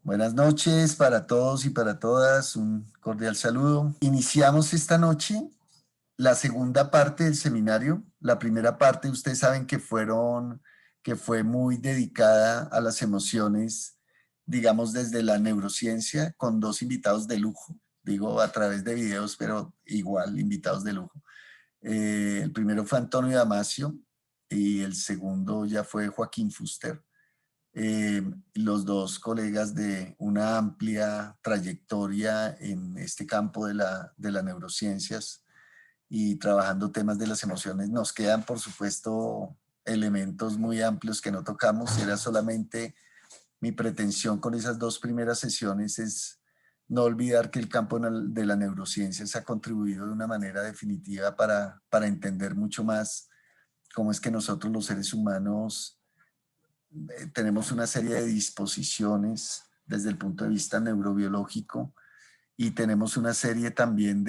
Buenas noches para todos y para todas, un cordial saludo. Iniciamos esta noche la segunda parte del seminario. La primera parte, ustedes saben que fue muy dedicada a las emociones, digamos desde la neurociencia, con dos invitados de lujo, digo a través de videos, pero igual invitados de lujo. El primero fue Antonio Damasio y el segundo ya fue Joaquín Fuster, los dos colegas de una amplia trayectoria en este campo de las neurociencias y trabajando temas de las emociones. Nos quedan, por supuesto, elementos muy amplios que no tocamos. Era solamente mi pretensión con esas dos primeras sesiones es no olvidar que el campo de la neurociencia se ha contribuido de una manera definitiva para entender mucho más cómo es que nosotros los seres humanos tenemos una serie de disposiciones desde el punto de vista neurobiológico y tenemos una serie también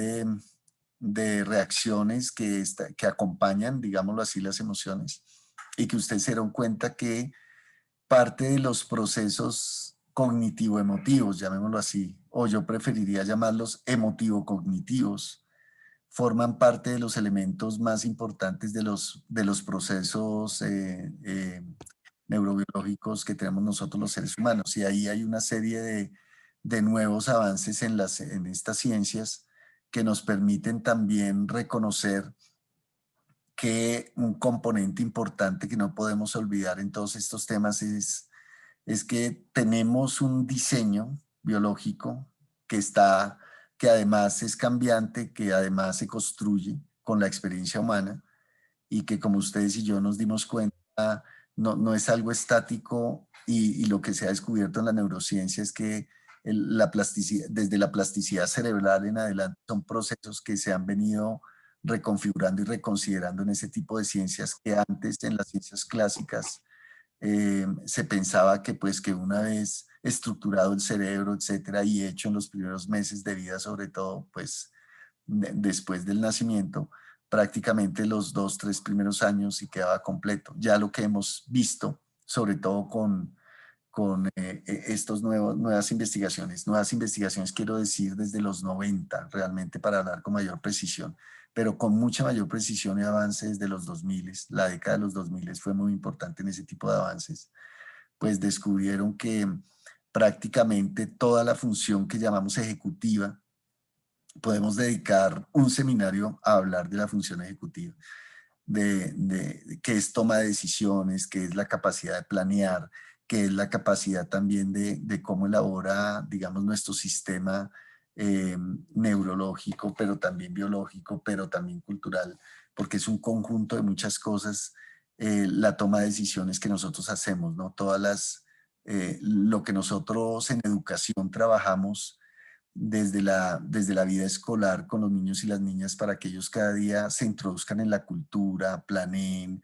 de reacciones que acompañan, digámoslo así, las emociones y que ustedes se dieron cuenta que parte de los procesos cognitivo-emotivos, llamémoslo así, o yo preferiría llamarlos emotivo-cognitivos, forman parte de los elementos más importantes de los procesos neurobiológicos que tenemos nosotros los seres humanos. Y ahí hay una serie de nuevos avances en estas ciencias que nos permiten también reconocer que un componente importante que no podemos olvidar en todos estos temas es que tenemos un diseño biológico que está, que además es cambiante, que además se construye con la experiencia humana y que como ustedes y yo nos dimos cuenta, no es algo estático y lo que se ha descubierto en la neurociencia es que la plasticidad, desde la plasticidad cerebral en adelante son procesos que se han venido reconfigurando y reconsiderando en ese tipo de ciencias que antes en las ciencias clásicas se pensaba que pues que una vez estructurado el cerebro, etcétera, y hecho en los primeros meses de vida, sobre todo, pues después del nacimiento, prácticamente los 2, 3 primeros años y quedaba completo. Ya lo que hemos visto, sobre todo con estos nuevas investigaciones quiero decir desde los 90 realmente para hablar con mayor precisión, pero con mucha mayor precisión y avance desde los 2000, la década de los 2000 fue muy importante en ese tipo de avances, pues descubrieron que prácticamente toda la función que llamamos ejecutiva, podemos dedicar un seminario a hablar de la función ejecutiva, de qué es toma de decisiones, qué es la capacidad de planear, qué es la capacidad también de cómo elabora, digamos, nuestro sistema neurológico, pero también biológico, pero también cultural, porque es un conjunto de muchas cosas, la toma de decisiones que nosotros hacemos, ¿no? Lo que nosotros en educación trabajamos desde la vida escolar con los niños y las niñas para que ellos cada día se introduzcan en la cultura, planeen,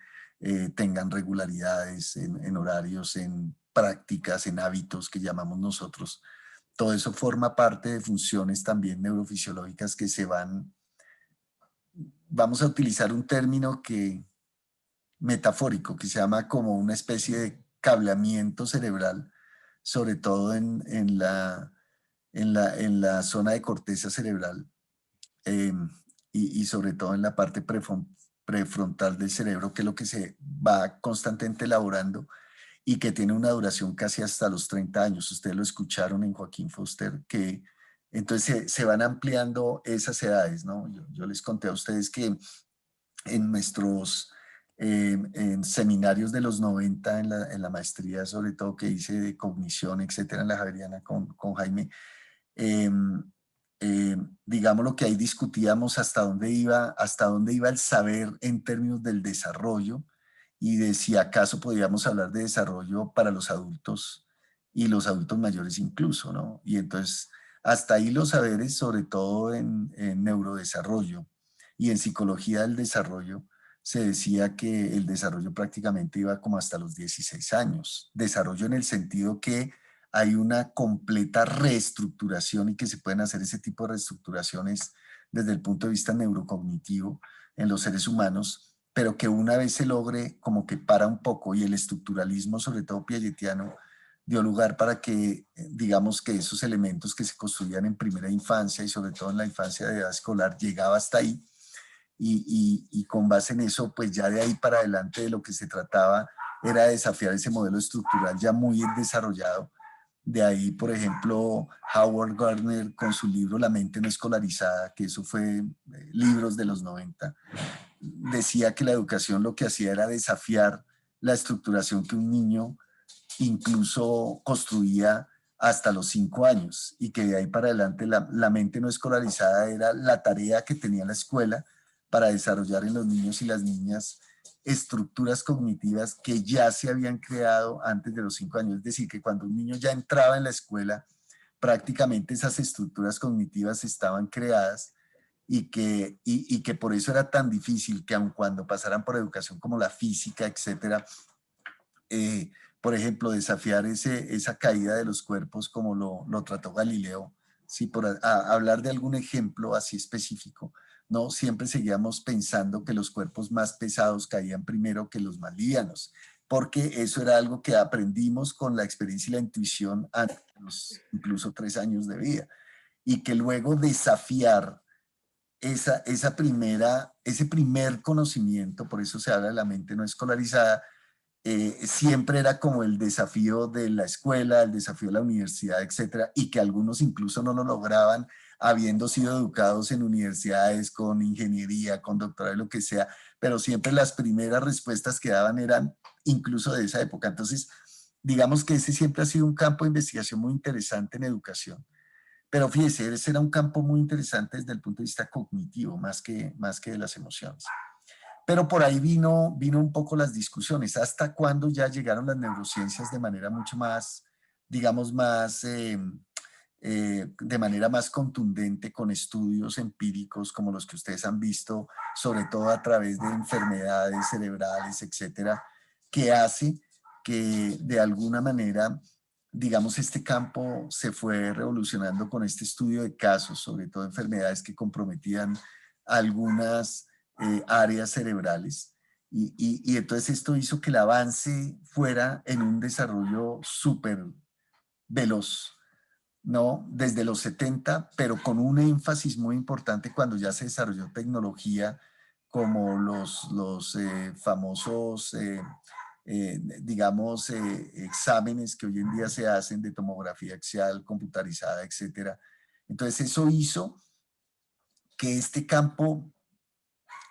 tengan regularidades en horarios, en prácticas, en hábitos que llamamos nosotros. Todo eso forma parte de funciones también neurofisiológicas que vamos a utilizar un término metafórico, que se llama como una especie de cableamiento cerebral, sobre todo en la zona de corteza cerebral eh, y sobre todo en la parte prefrontal del cerebro, que es lo que se va constantemente elaborando y que tiene una duración casi hasta los 30 años. Ustedes lo escucharon en Joaquín Foster, que entonces se van ampliando esas edades, ¿no? Yo les conté a ustedes que en nuestros en seminarios de los 90 en la maestría, sobre todo que hice de cognición, etcétera, en la Javeriana con Jaime, eh, digamos lo que ahí discutíamos hasta dónde iba el saber en términos del desarrollo y de si acaso podíamos hablar de desarrollo para los adultos y los adultos mayores incluso, ¿no? Y entonces hasta ahí los saberes, sobre todo en neurodesarrollo y en psicología del desarrollo, se decía que el desarrollo prácticamente iba como hasta los 16 años. Desarrollo en el sentido que hay una completa reestructuración y que se pueden hacer ese tipo de reestructuraciones desde el punto de vista neurocognitivo en los seres humanos, pero que una vez se logre como que para un poco y el estructuralismo, sobre todo piagetiano, dio lugar para que, digamos que esos elementos que se construían en primera infancia y sobre todo en la infancia de edad escolar llegaba hasta ahí y con base en eso, pues ya de ahí para adelante de lo que se trataba era desafiar ese modelo estructural ya muy desarrollado. De ahí, por ejemplo, Howard Gardner con su libro La mente no escolarizada, que eso fue libros de los 90, decía que la educación lo que hacía era desafiar la estructuración que un niño incluso construía hasta los 5 años y que de ahí para adelante la mente no escolarizada era la tarea que tenía la escuela para desarrollar en los niños y las niñas estructuras cognitivas que ya se habían creado antes de los 5 años. Es decir, que cuando un niño ya entraba en la escuela, prácticamente esas estructuras cognitivas estaban creadas y que por eso era tan difícil que aun cuando pasaran por educación como la física, etcétera, eh, por ejemplo, desafiar esa caída de los cuerpos como lo trató Galileo, sí, hablar de algún ejemplo así específico, no siempre seguíamos pensando que los cuerpos más pesados caían primero que los más livianos, porque eso era algo que aprendimos con la experiencia y la intuición antes de los incluso 3 años de vida, y que luego desafiar ese primer conocimiento, por eso se habla de la mente no escolarizada, siempre era como el desafío de la escuela, el desafío de la universidad, etcétera, y que algunos incluso no lo lograban habiendo sido educados en universidades con ingeniería, con doctorado, lo que sea, pero siempre las primeras respuestas que daban eran incluso de esa época. Entonces, digamos que ese siempre ha sido un campo de investigación muy interesante en educación. Pero fíjese, ese era un campo muy interesante desde el punto de vista cognitivo, más que de las emociones. Pero por ahí vino un poco las discusiones, hasta cuando ya llegaron las neurociencias de manera mucho más, digamos, de manera más contundente con estudios empíricos como los que ustedes han visto, sobre todo a través de enfermedades cerebrales, etcétera, que hace que de alguna manera, digamos, este campo se fue revolucionando con este estudio de casos, sobre todo enfermedades que comprometían algunas áreas cerebrales. Y entonces esto hizo que el avance fuera en un desarrollo súper veloz, ¿no? Desde los 70, pero con un énfasis muy importante cuando ya se desarrolló tecnología como los famosos, digamos, exámenes que hoy en día se hacen de tomografía axial, computarizada, etcétera. Entonces eso hizo que este campo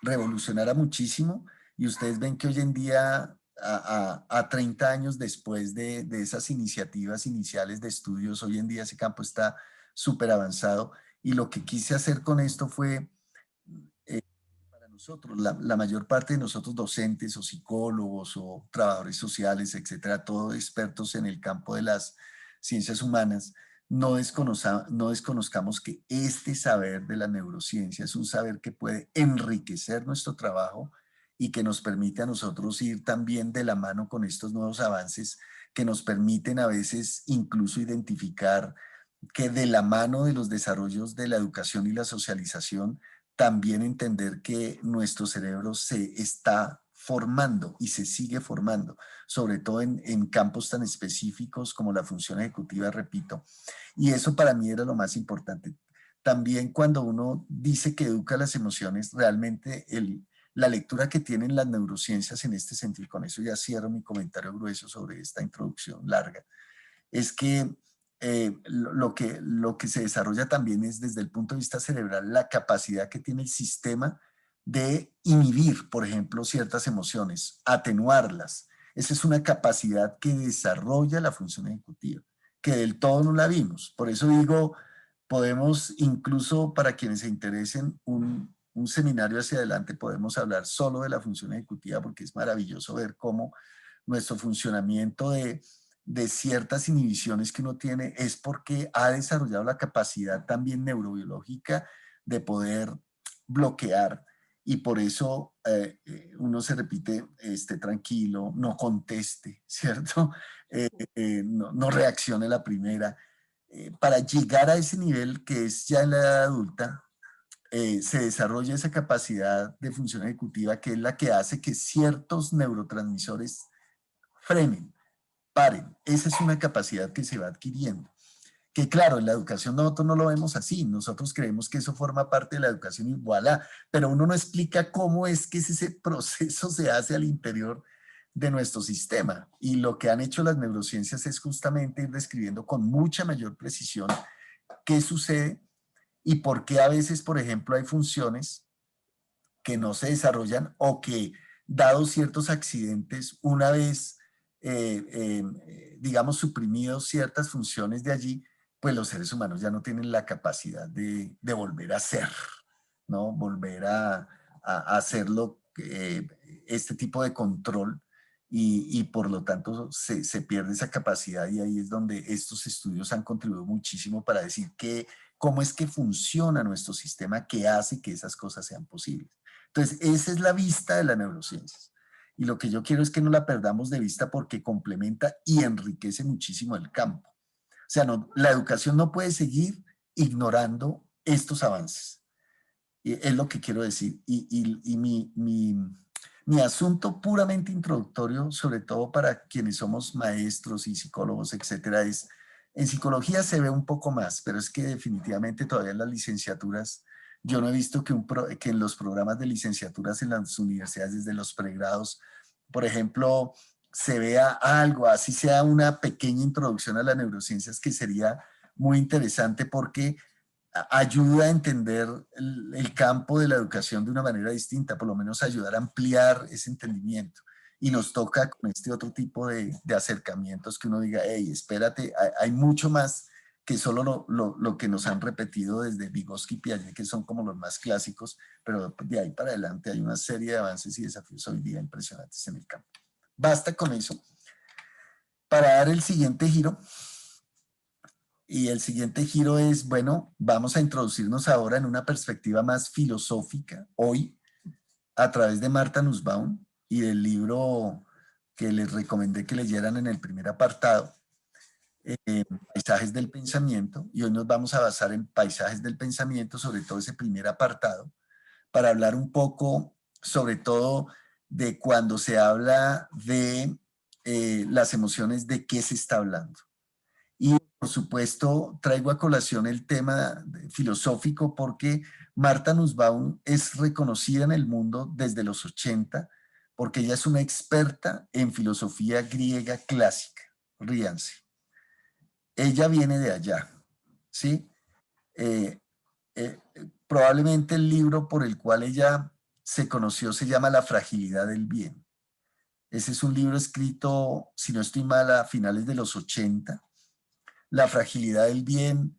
revolucionara muchísimo y ustedes ven que hoy en día, a 30 años después de esas iniciativas iniciales de estudios, hoy en día ese campo está súper avanzado y lo que quise hacer con esto fue, para nosotros, la mayor parte de nosotros docentes o psicólogos o trabajadores sociales, etcétera, todos expertos en el campo de las ciencias humanas, no desconozcamos que este saber de la neurociencia es un saber que puede enriquecer nuestro trabajo y que nos permite a nosotros ir también de la mano con estos nuevos avances que nos permiten a veces incluso identificar que de la mano de los desarrollos de la educación y la socialización, también entender que nuestro cerebro se está formando y se sigue formando, sobre todo en campos tan específicos como la función ejecutiva, repito. Y eso para mí era lo más importante. También cuando uno dice que educa las emociones, realmente la lectura que tienen las neurociencias en este sentido, con eso ya cierro mi comentario grueso sobre esta introducción larga, es que lo que se desarrolla también es desde el punto de vista cerebral la capacidad que tiene el sistema de inhibir, por ejemplo, ciertas emociones, atenuarlas. Esa es una capacidad que desarrolla la función ejecutiva, que del todo no la vimos. Por eso digo, podemos incluso para quienes se interesen un seminario hacia adelante, podemos hablar solo de la función ejecutiva porque es maravilloso ver cómo nuestro funcionamiento de ciertas inhibiciones que uno tiene es porque ha desarrollado la capacidad también neurobiológica de poder bloquear y por eso uno se repite, esté tranquilo, no conteste, ¿cierto? No reaccione la primera. Para llegar a ese nivel que es ya en la edad adulta, se desarrolla esa capacidad de función ejecutiva que es la que hace que ciertos neurotransmisores frenen paren. Esa es una capacidad que se va adquiriendo. Que claro, en la educación nosotros no lo vemos así, nosotros creemos que eso forma parte de la educación y voilà, pero uno no explica cómo es que ese proceso se hace al interior de nuestro sistema. Y lo que han hecho las neurociencias es justamente ir describiendo con mucha mayor precisión qué sucede y por qué a veces, por ejemplo, hay funciones que no se desarrollan o que, dados ciertos accidentes, una vez, digamos, suprimidos ciertas funciones de allí, pues los seres humanos ya no tienen la capacidad de volver a ser, ¿no? Volver a hacerlo, este tipo de control. Y por lo tanto se pierde esa capacidad y ahí es donde estos estudios han contribuido muchísimo para decir cómo es que funciona nuestro sistema que hace que esas cosas sean posibles. Entonces, esa es la vista de las neurociencias. Y lo que yo quiero es que no la perdamos de vista porque complementa y enriquece muchísimo el campo. O sea, no, la educación no puede seguir ignorando estos avances. Es lo que quiero decir. Y mi asunto puramente introductorio, sobre todo para quienes somos maestros y psicólogos, etcétera, es, en psicología se ve un poco más, pero es que definitivamente todavía en las licenciaturas, yo no he visto que en los programas de licenciaturas en las universidades, desde los pregrados, por ejemplo, se vea algo, así sea una pequeña introducción a las neurociencias, que sería muy interesante porque ayuda a entender el campo de la educación de una manera distinta, por lo menos ayudar a ampliar ese entendimiento. Y nos toca con este otro tipo de acercamientos que uno diga, hey, espérate, hay mucho más que solo lo que nos han repetido desde Vygotsky y Piaget, que son como los más clásicos, pero de ahí para adelante hay una serie de avances y desafíos hoy día impresionantes en el campo. Basta con eso. Para dar el siguiente giro, y el siguiente giro es, bueno, vamos a introducirnos ahora en una perspectiva más filosófica, hoy, a través de Martha Nussbaum y del libro que les recomendé que leyeran en el primer apartado, Paisajes del Pensamiento, y hoy nos vamos a basar en Paisajes del Pensamiento, sobre todo ese primer apartado, para hablar un poco, sobre todo, de cuando se habla de las emociones, de qué se está hablando. Y por supuesto, traigo a colación el tema filosófico porque Martha Nussbaum es reconocida en el mundo desde los 80 porque ella es una experta en filosofía griega clásica. Ríanse. Ella viene de allá, ¿sí? Eh, Probablemente el libro por el cual ella se conoció se llama La fragilidad del bien. Ese es un libro escrito, si no estoy mal, a finales de los 80. La fragilidad del bien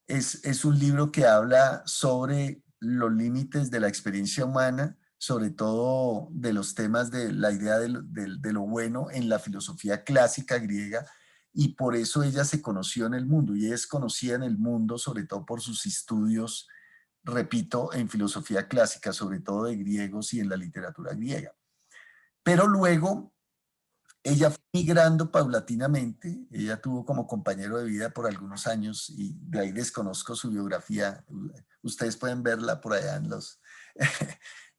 es un libro que habla sobre los límites de la experiencia humana, sobre todo de los temas de la idea de lo bueno en la filosofía clásica griega, y por eso ella se conoció en el mundo, y es conocida en el mundo sobre todo por sus estudios, repito, en filosofía clásica, sobre todo de griegos y en la literatura griega. Pero luego ella fue migrando paulatinamente, ella tuvo como compañero de vida por algunos años y de ahí desconozco su biografía. Ustedes pueden verla por allá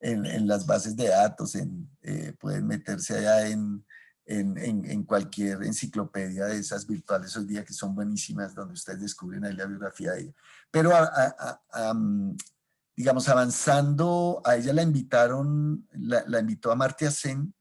en las bases de datos, pueden meterse allá en cualquier enciclopedia de esas virtuales hoy día que son buenísimas, donde ustedes descubren ahí la biografía de ella. Pero digamos, avanzando, a ella la invitaron, la invitó Amartya Sen,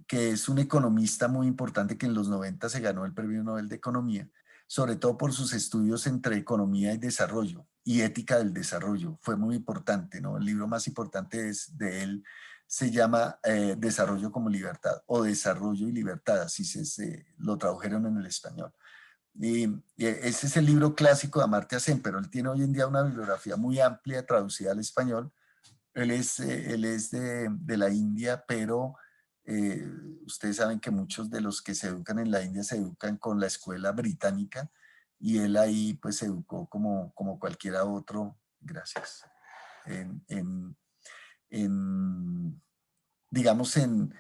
que es un economista muy importante que en los 90 se ganó el Premio Nobel de Economía, sobre todo por sus estudios entre economía y desarrollo y ética del desarrollo. Fue muy importante, ¿no? El libro más importante de él se llama Desarrollo como Libertad o Desarrollo y Libertad, así lo tradujeron en el español. Y ese es el libro clásico de Amartya Sen, pero él tiene hoy en día una bibliografía muy amplia traducida al español. Él es de la India, pero eh, ustedes saben que muchos de los que se educan en la India se educan con la escuela británica y él ahí pues se educó como cualquiera otro, gracias, en, en, en, digamos en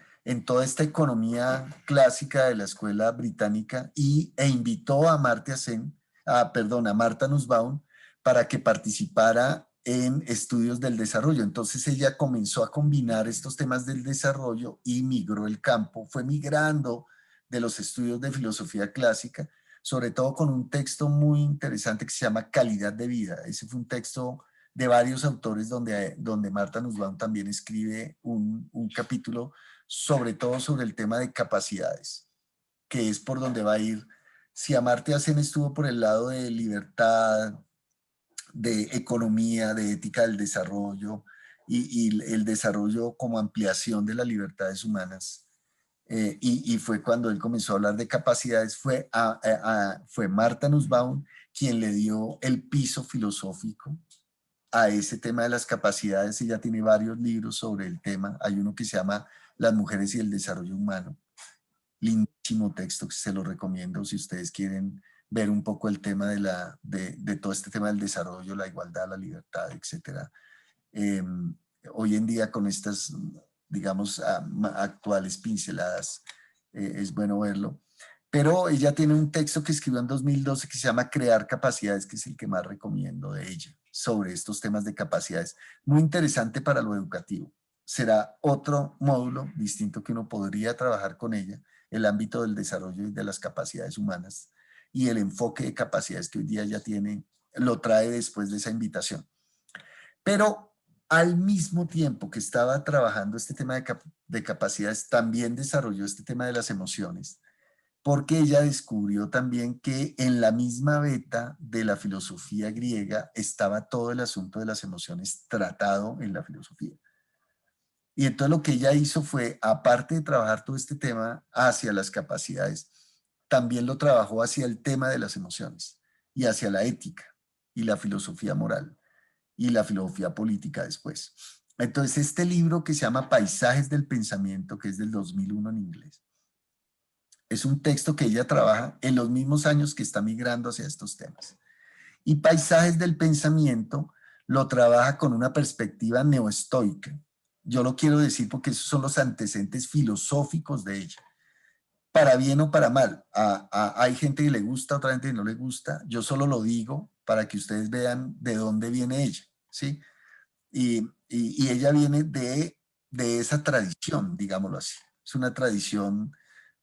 toda esta economía clásica de la escuela británica e invitó a Marta Sen, perdón, a Martha Nussbaum para que participara en estudios del desarrollo. Entonces ella comenzó a combinar estos temas del desarrollo y migró el campo, fue migrando de los estudios de filosofía clásica, sobre todo con un texto muy interesante que se llama Calidad de Vida. Ese fue un texto de varios autores donde Martha Nussbaum también escribe un capítulo sobre todo sobre el tema de capacidades, que es por donde va a ir. Si Amartya Sen estuvo por el lado de libertad, de economía, de ética del desarrollo y el desarrollo como ampliación de las libertades humanas, y fue cuando él comenzó a hablar de capacidades, fue Martha Nussbaum quien le dio el piso filosófico a ese tema de las capacidades. Ella tiene varios libros sobre el tema. Hay uno que se llama Las mujeres y el desarrollo humano. Lindísimo texto que se lo recomiendo si ustedes quieren ver un poco el tema de todo este tema del desarrollo, la igualdad, la libertad, etc. Eh, Hoy en día con estas, digamos, actuales pinceladas, es bueno verlo. Pero ella tiene un texto que escribió en 2012 que se llama Crear Capacidades, que es el que más recomiendo de ella, sobre estos temas de capacidades. Muy interesante para lo educativo. Será otro módulo distinto que uno podría trabajar con ella, el ámbito del desarrollo y de las capacidades humanas y el enfoque de capacidades que hoy día ya tiene, lo trae después de esa invitación. Pero al mismo tiempo que estaba trabajando este tema de capacidades, también desarrolló este tema de las emociones, porque ella descubrió también que en la misma beta de la filosofía griega estaba todo el asunto de las emociones tratado en la filosofía. Y entonces lo que ella hizo fue, aparte de trabajar todo este tema hacia las capacidades, también lo trabajó hacia el tema de las emociones y hacia la ética y la filosofía moral y la filosofía política después. Entonces este libro que se llama Paisajes del Pensamiento, que es del 2001 en inglés, es un texto que ella trabaja en los mismos años que está migrando hacia estos temas. Y Paisajes del Pensamiento lo trabaja con una perspectiva neoestoica. Yo lo quiero decir porque esos son los antecedentes filosóficos de ella. Para bien o para mal. Hay gente que le gusta, otra gente que no le gusta. Yo solo lo digo para que ustedes vean de dónde viene ella, ¿sí? Y ella viene de esa tradición, digámoslo así. Es una tradición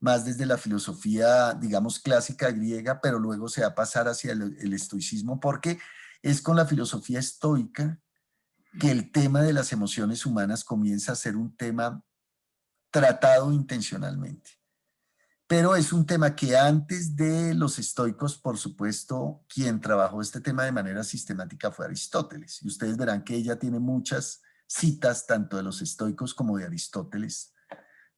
más desde la filosofía, digamos, clásica griega, pero luego se va a pasar hacia el estoicismo, porque es con la filosofía estoica que el tema de las emociones humanas comienza a ser un tema tratado intencionalmente. Pero es un tema que antes de los estoicos, por supuesto, quien trabajó este tema de manera sistemática fue Aristóteles. Y ustedes verán que ella tiene muchas citas tanto de los estoicos como de Aristóteles,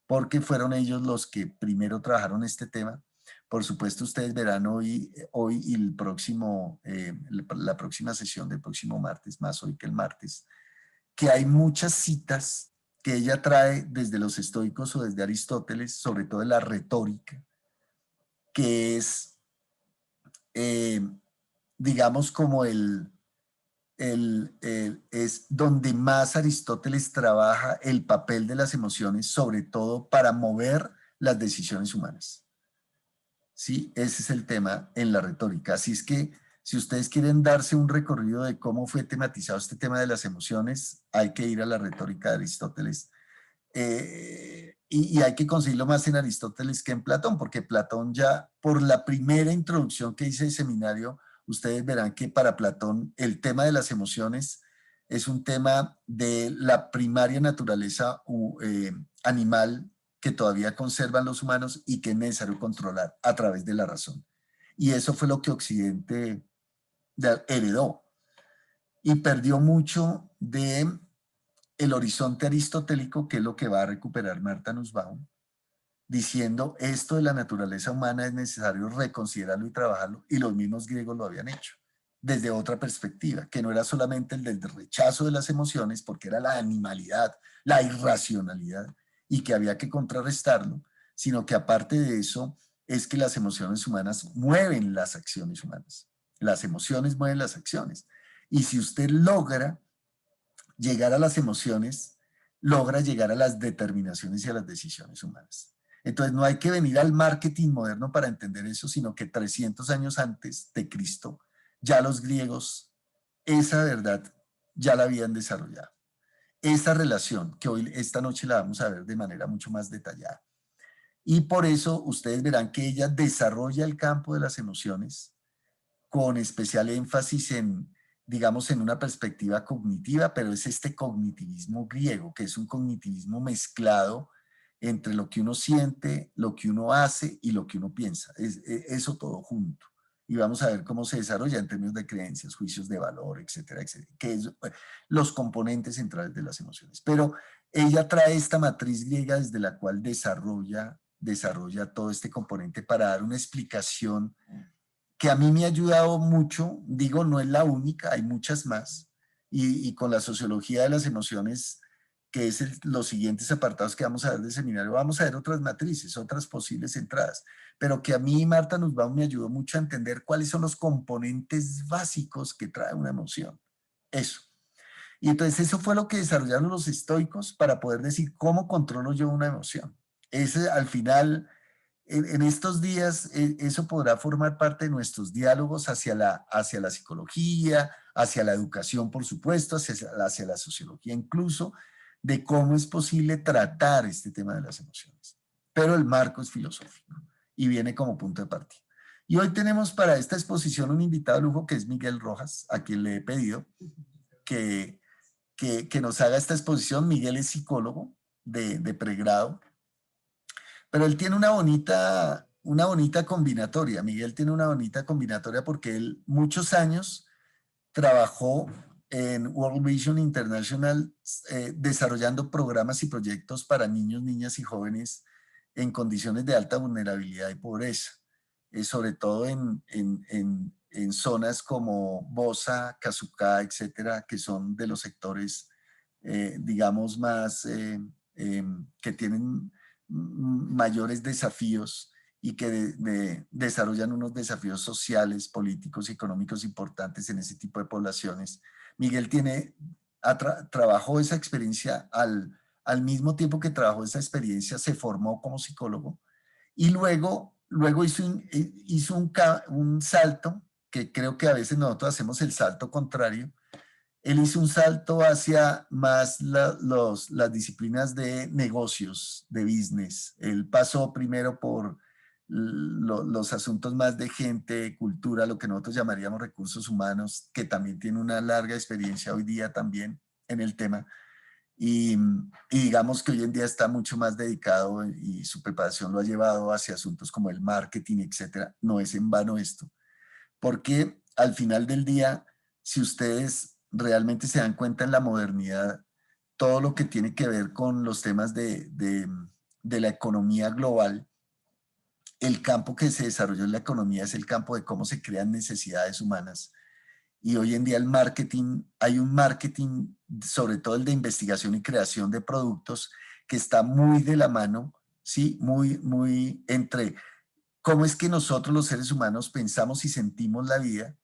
porque fueron ellos los que primero trabajaron este tema. Por supuesto, ustedes verán hoy y el próximo, la próxima sesión del próximo martes, más hoy que el martes, que hay muchas citas que ella trae desde los estoicos o desde Aristóteles, sobre todo de la retórica, que es, eh, digamos, como es donde más Aristóteles trabaja el papel de las emociones, sobre todo para mover las decisiones humanas. ¿Sí? Ese es el tema en la retórica. Así es que si ustedes quieren darse un recorrido de cómo fue tematizado este tema de las emociones, hay que ir a la retórica de Aristóteles. Y hay que conseguirlo más en Aristóteles que en Platón, porque Platón ya por la primera introducción que hice de seminario, ustedes verán que para Platón el tema de las emociones es un tema de la primaria naturaleza animal que todavía conservan los humanos y que es necesario controlar a través de la razón. Y eso fue lo que Occidente heredó y perdió mucho de el horizonte aristotélico, que es lo que va a recuperar Martha Nussbaum, diciendo esto de la naturaleza humana es necesario reconsiderarlo y trabajarlo, y los mismos griegos lo habían hecho, desde otra perspectiva, que no era solamente el del rechazo de las emociones, porque era la animalidad, la irracionalidad, y que había que contrarrestarlo, sino que aparte de eso, es que las emociones humanas mueven las acciones humanas. Las emociones mueven las acciones. Y si usted logra llegar a las emociones, logra llegar a las determinaciones y a las decisiones humanas. Entonces no hay que venir al marketing moderno para entender eso, sino que 300 años antes de Cristo, ya los griegos esa verdad ya la habían desarrollado. Esta relación, que hoy, esta noche la vamos a ver de manera mucho más detallada, Y por eso ustedes verán que ella desarrolla el campo de las emociones con especial énfasis en, digamos, en una perspectiva cognitiva, pero es este cognitivismo griego, que es un cognitivismo mezclado entre lo que uno siente, lo que uno hace y lo que uno piensa. Eso todo junto. Y vamos a ver cómo se desarrolla en términos de creencias, juicios de valor, etcétera, etcétera, que es los componentes centrales de las emociones. Pero ella trae esta matriz griega desde la cual desarrolla todo este componente para dar una explicación que a mí me ha ayudado mucho, digo, no es la única, hay muchas más, y con la sociología de las emociones, que es los siguientes apartados que vamos a ver del seminario, vamos a ver otras matrices, otras posibles entradas, pero que a mí, Marta Nussbaum, me ayudó mucho a entender cuáles son los componentes básicos que trae una emoción. Eso. Y entonces eso fue lo que desarrollaron los estoicos para poder decir cómo controlo yo una emoción. Ese al final en estos días eso podrá formar parte de nuestros diálogos hacia la psicología, hacia la educación, por supuesto, hacia la sociología incluso, de cómo es posible tratar este tema de las emociones. Pero el marco es filosófico y viene como punto de partida. Y hoy tenemos para esta exposición un invitado de lujo que es Miguel Rojas, a quien le he pedido que, que nos haga esta exposición. Miguel es psicólogo de pregrado, pero él tiene una bonita combinatoria. Miguel tiene una bonita combinatoria porque él muchos años trabajó en World Vision International desarrollando programas y proyectos para niños, niñas y jóvenes en condiciones de alta vulnerabilidad y pobreza, sobre todo en zonas como Bosa, Casucá, etcétera, que son de los sectores, digamos, más que tienen mayores desafíos y que desarrollan unos desafíos sociales, políticos y económicos importantes en ese tipo de poblaciones. Miguel trabajó esa experiencia al mismo tiempo que trabajó esa experiencia, se formó como psicólogo y luego hizo un salto, que creo que a veces nosotros hacemos el salto contrario. Él hizo un salto hacia más las disciplinas de negocios, de business. Él pasó primero por los asuntos más de gente, cultura, lo que nosotros llamaríamos recursos humanos, que también tiene una larga experiencia hoy día también en el tema. Y digamos que hoy en día está mucho más dedicado y su preparación lo ha llevado hacia asuntos como el marketing, etcétera. No es en vano esto, porque al final del día, si ustedes realmente se dan cuenta en la modernidad, todo lo que tiene que ver con los temas de la economía global, el campo que se desarrolló en la economía es el campo de cómo se crean necesidades humanas. Y hoy en día el marketing, hay un marketing, sobre todo el de investigación y creación de productos, que está muy de la mano, ¿sí? Muy entre cómo es que nosotros los seres humanos pensamos y sentimos la vida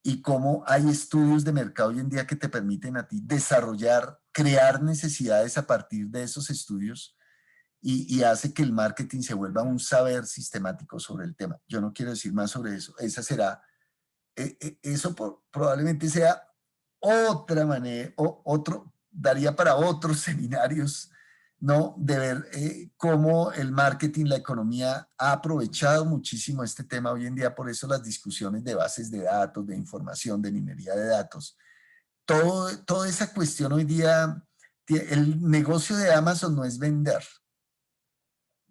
y cómo hay estudios de mercado hoy en día que te permiten a ti desarrollar, crear necesidades a partir de esos estudios y hace que el marketing se vuelva un saber sistemático sobre el tema. Yo no quiero decir más sobre eso. Esa será, eso probablemente sea otra manera, daría para otros seminarios, ¿no? De ver cómo el marketing, la economía ha aprovechado muchísimo este tema hoy en día, por eso las discusiones de bases de datos, de información, de minería de datos. Toda esa cuestión hoy día, el negocio de Amazon no es vender.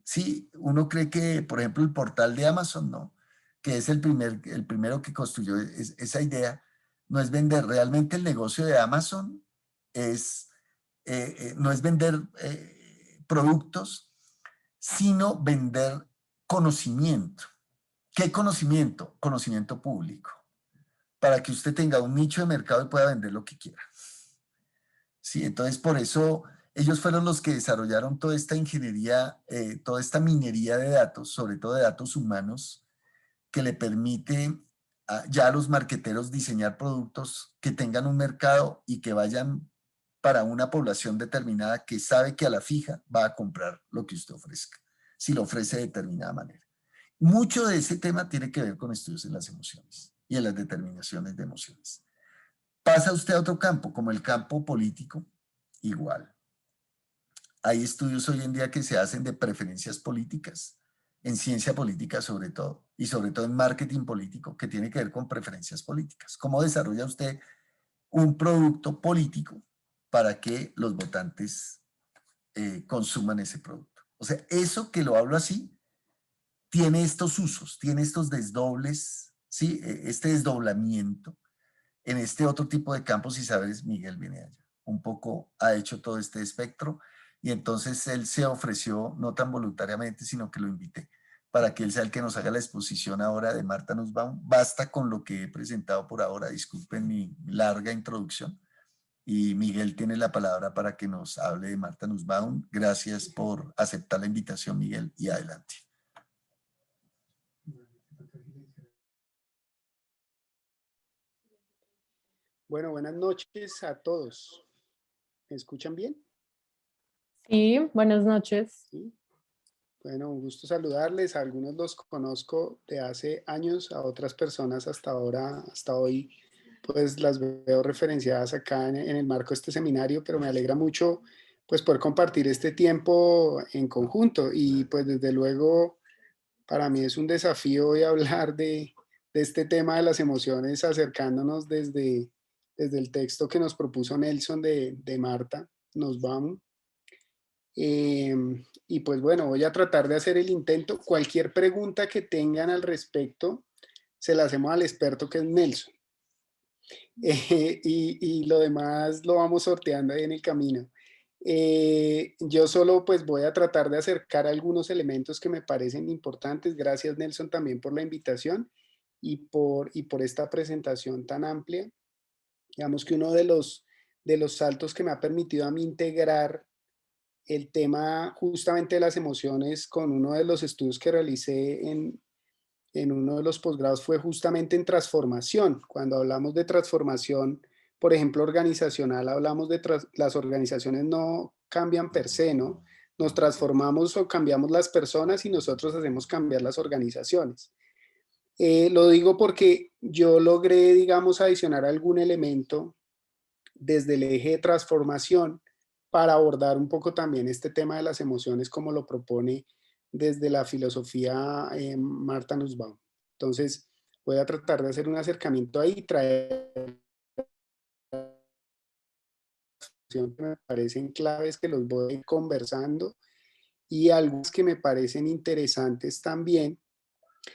Sí, uno cree que, por ejemplo, el portal de Amazon, no, que es el primero que construyó esa idea, no es vender. Realmente el negocio de Amazon es, no es vender productos, sino vender conocimiento. ¿Qué conocimiento? Conocimiento público, para que usted tenga un nicho de mercado y pueda vender lo que quiera. Sí, entonces por eso ellos fueron los que desarrollaron toda esta ingeniería, toda esta minería de datos, sobre todo de datos humanos, que le permite ya a los marqueteros diseñar productos que tengan un mercado y que vayan para una población determinada que sabe que a la fija va a comprar lo que usted ofrezca, si lo ofrece de determinada manera. Mucho de ese tema tiene que ver con estudios en las emociones y en las determinaciones de emociones. Pasa usted a otro campo, como el campo político, igual. hay estudios hoy en día que se hacen de preferencias políticas, en ciencia política sobre todo, y sobre todo en marketing político, que tiene que ver con preferencias políticas. ¿Cómo desarrolla usted un producto político para que los votantes consuman ese producto? O sea, eso que lo hablo así, tiene estos usos, tiene estos desdobles, ¿sí? Este desdoblamiento en este otro tipo de campos y saberes. Miguel viene allá. Un poco ha hecho todo este espectro y entonces él se ofreció, no tan voluntariamente, sino que lo invité para que él sea el que nos haga la exposición ahora de Martha Nussbaum. Basta con lo que he presentado por ahora, disculpen mi larga introducción. Y Miguel tiene la palabra para que nos hable de Martha Nussbaum. Gracias por aceptar la invitación, Miguel, y adelante. Bueno, buenas noches a todos. ¿Me escuchan bien? Sí, buenas noches. Sí. Bueno, un gusto saludarles. A algunos los conozco de hace años, a otras personas hasta ahora, hasta hoy, pues las veo referenciadas acá en el marco de este seminario, pero me alegra mucho pues poder compartir este tiempo en conjunto y pues desde luego para mí es un desafío hoy hablar de este tema de las emociones acercándonos desde el texto que nos propuso Nelson de Martha Nussbaum. Y pues bueno, voy a tratar de hacer el intento. Cualquier pregunta que tengan al respecto, se la hacemos al experto que es Nelson. Y lo demás lo vamos sorteando ahí en el camino. Yo solo pues voy a tratar de acercar algunos elementos que me parecen importantes. Gracias Nelson también por la invitación y por esta presentación tan amplia. Digamos que uno de los saltos que me ha permitido a mí integrar el tema justamente de las emociones con uno de los estudios que realicé en uno de los posgrados fue justamente en transformación. Cuando hablamos de transformación, por ejemplo, organizacional, hablamos de las organizaciones no cambian per se, ¿no? Nos transformamos o cambiamos las personas y nosotros hacemos cambiar las organizaciones. Lo digo porque yo logré, digamos, adicionar algún elemento desde el eje de transformación para abordar un poco también este tema de las emociones como lo propone desde la filosofía Martha Nussbaum. Entonces, voy a tratar de hacer un acercamiento ahí y traer que me parecen claves que los voy a ir conversando y algunas que me parecen interesantes también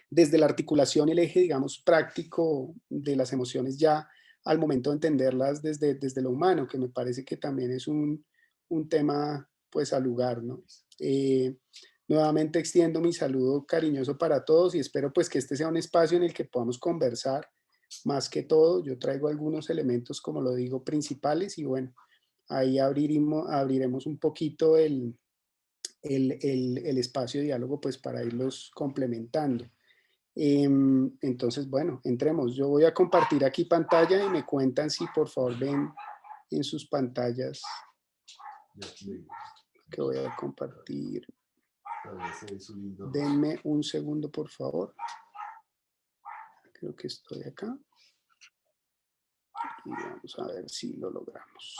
desde la articulación y el eje, digamos, práctico de las emociones ya al momento de entenderlas desde lo humano, que me parece que también es un tema pues al lugar, ¿no? Nuevamente extiendo mi saludo cariñoso para todos y espero pues que este sea un espacio en el que podamos conversar más que todo. Yo traigo algunos elementos, como lo digo, principales y bueno, ahí abriremos un poquito el espacio de diálogo pues para irlos complementando. Entonces, bueno, entremos. Yo voy a compartir aquí pantalla y me cuentan si por favor ven en sus pantallas que voy a compartir. Denme un segundo, por favor. Creo que estoy acá. Y vamos a ver si lo logramos.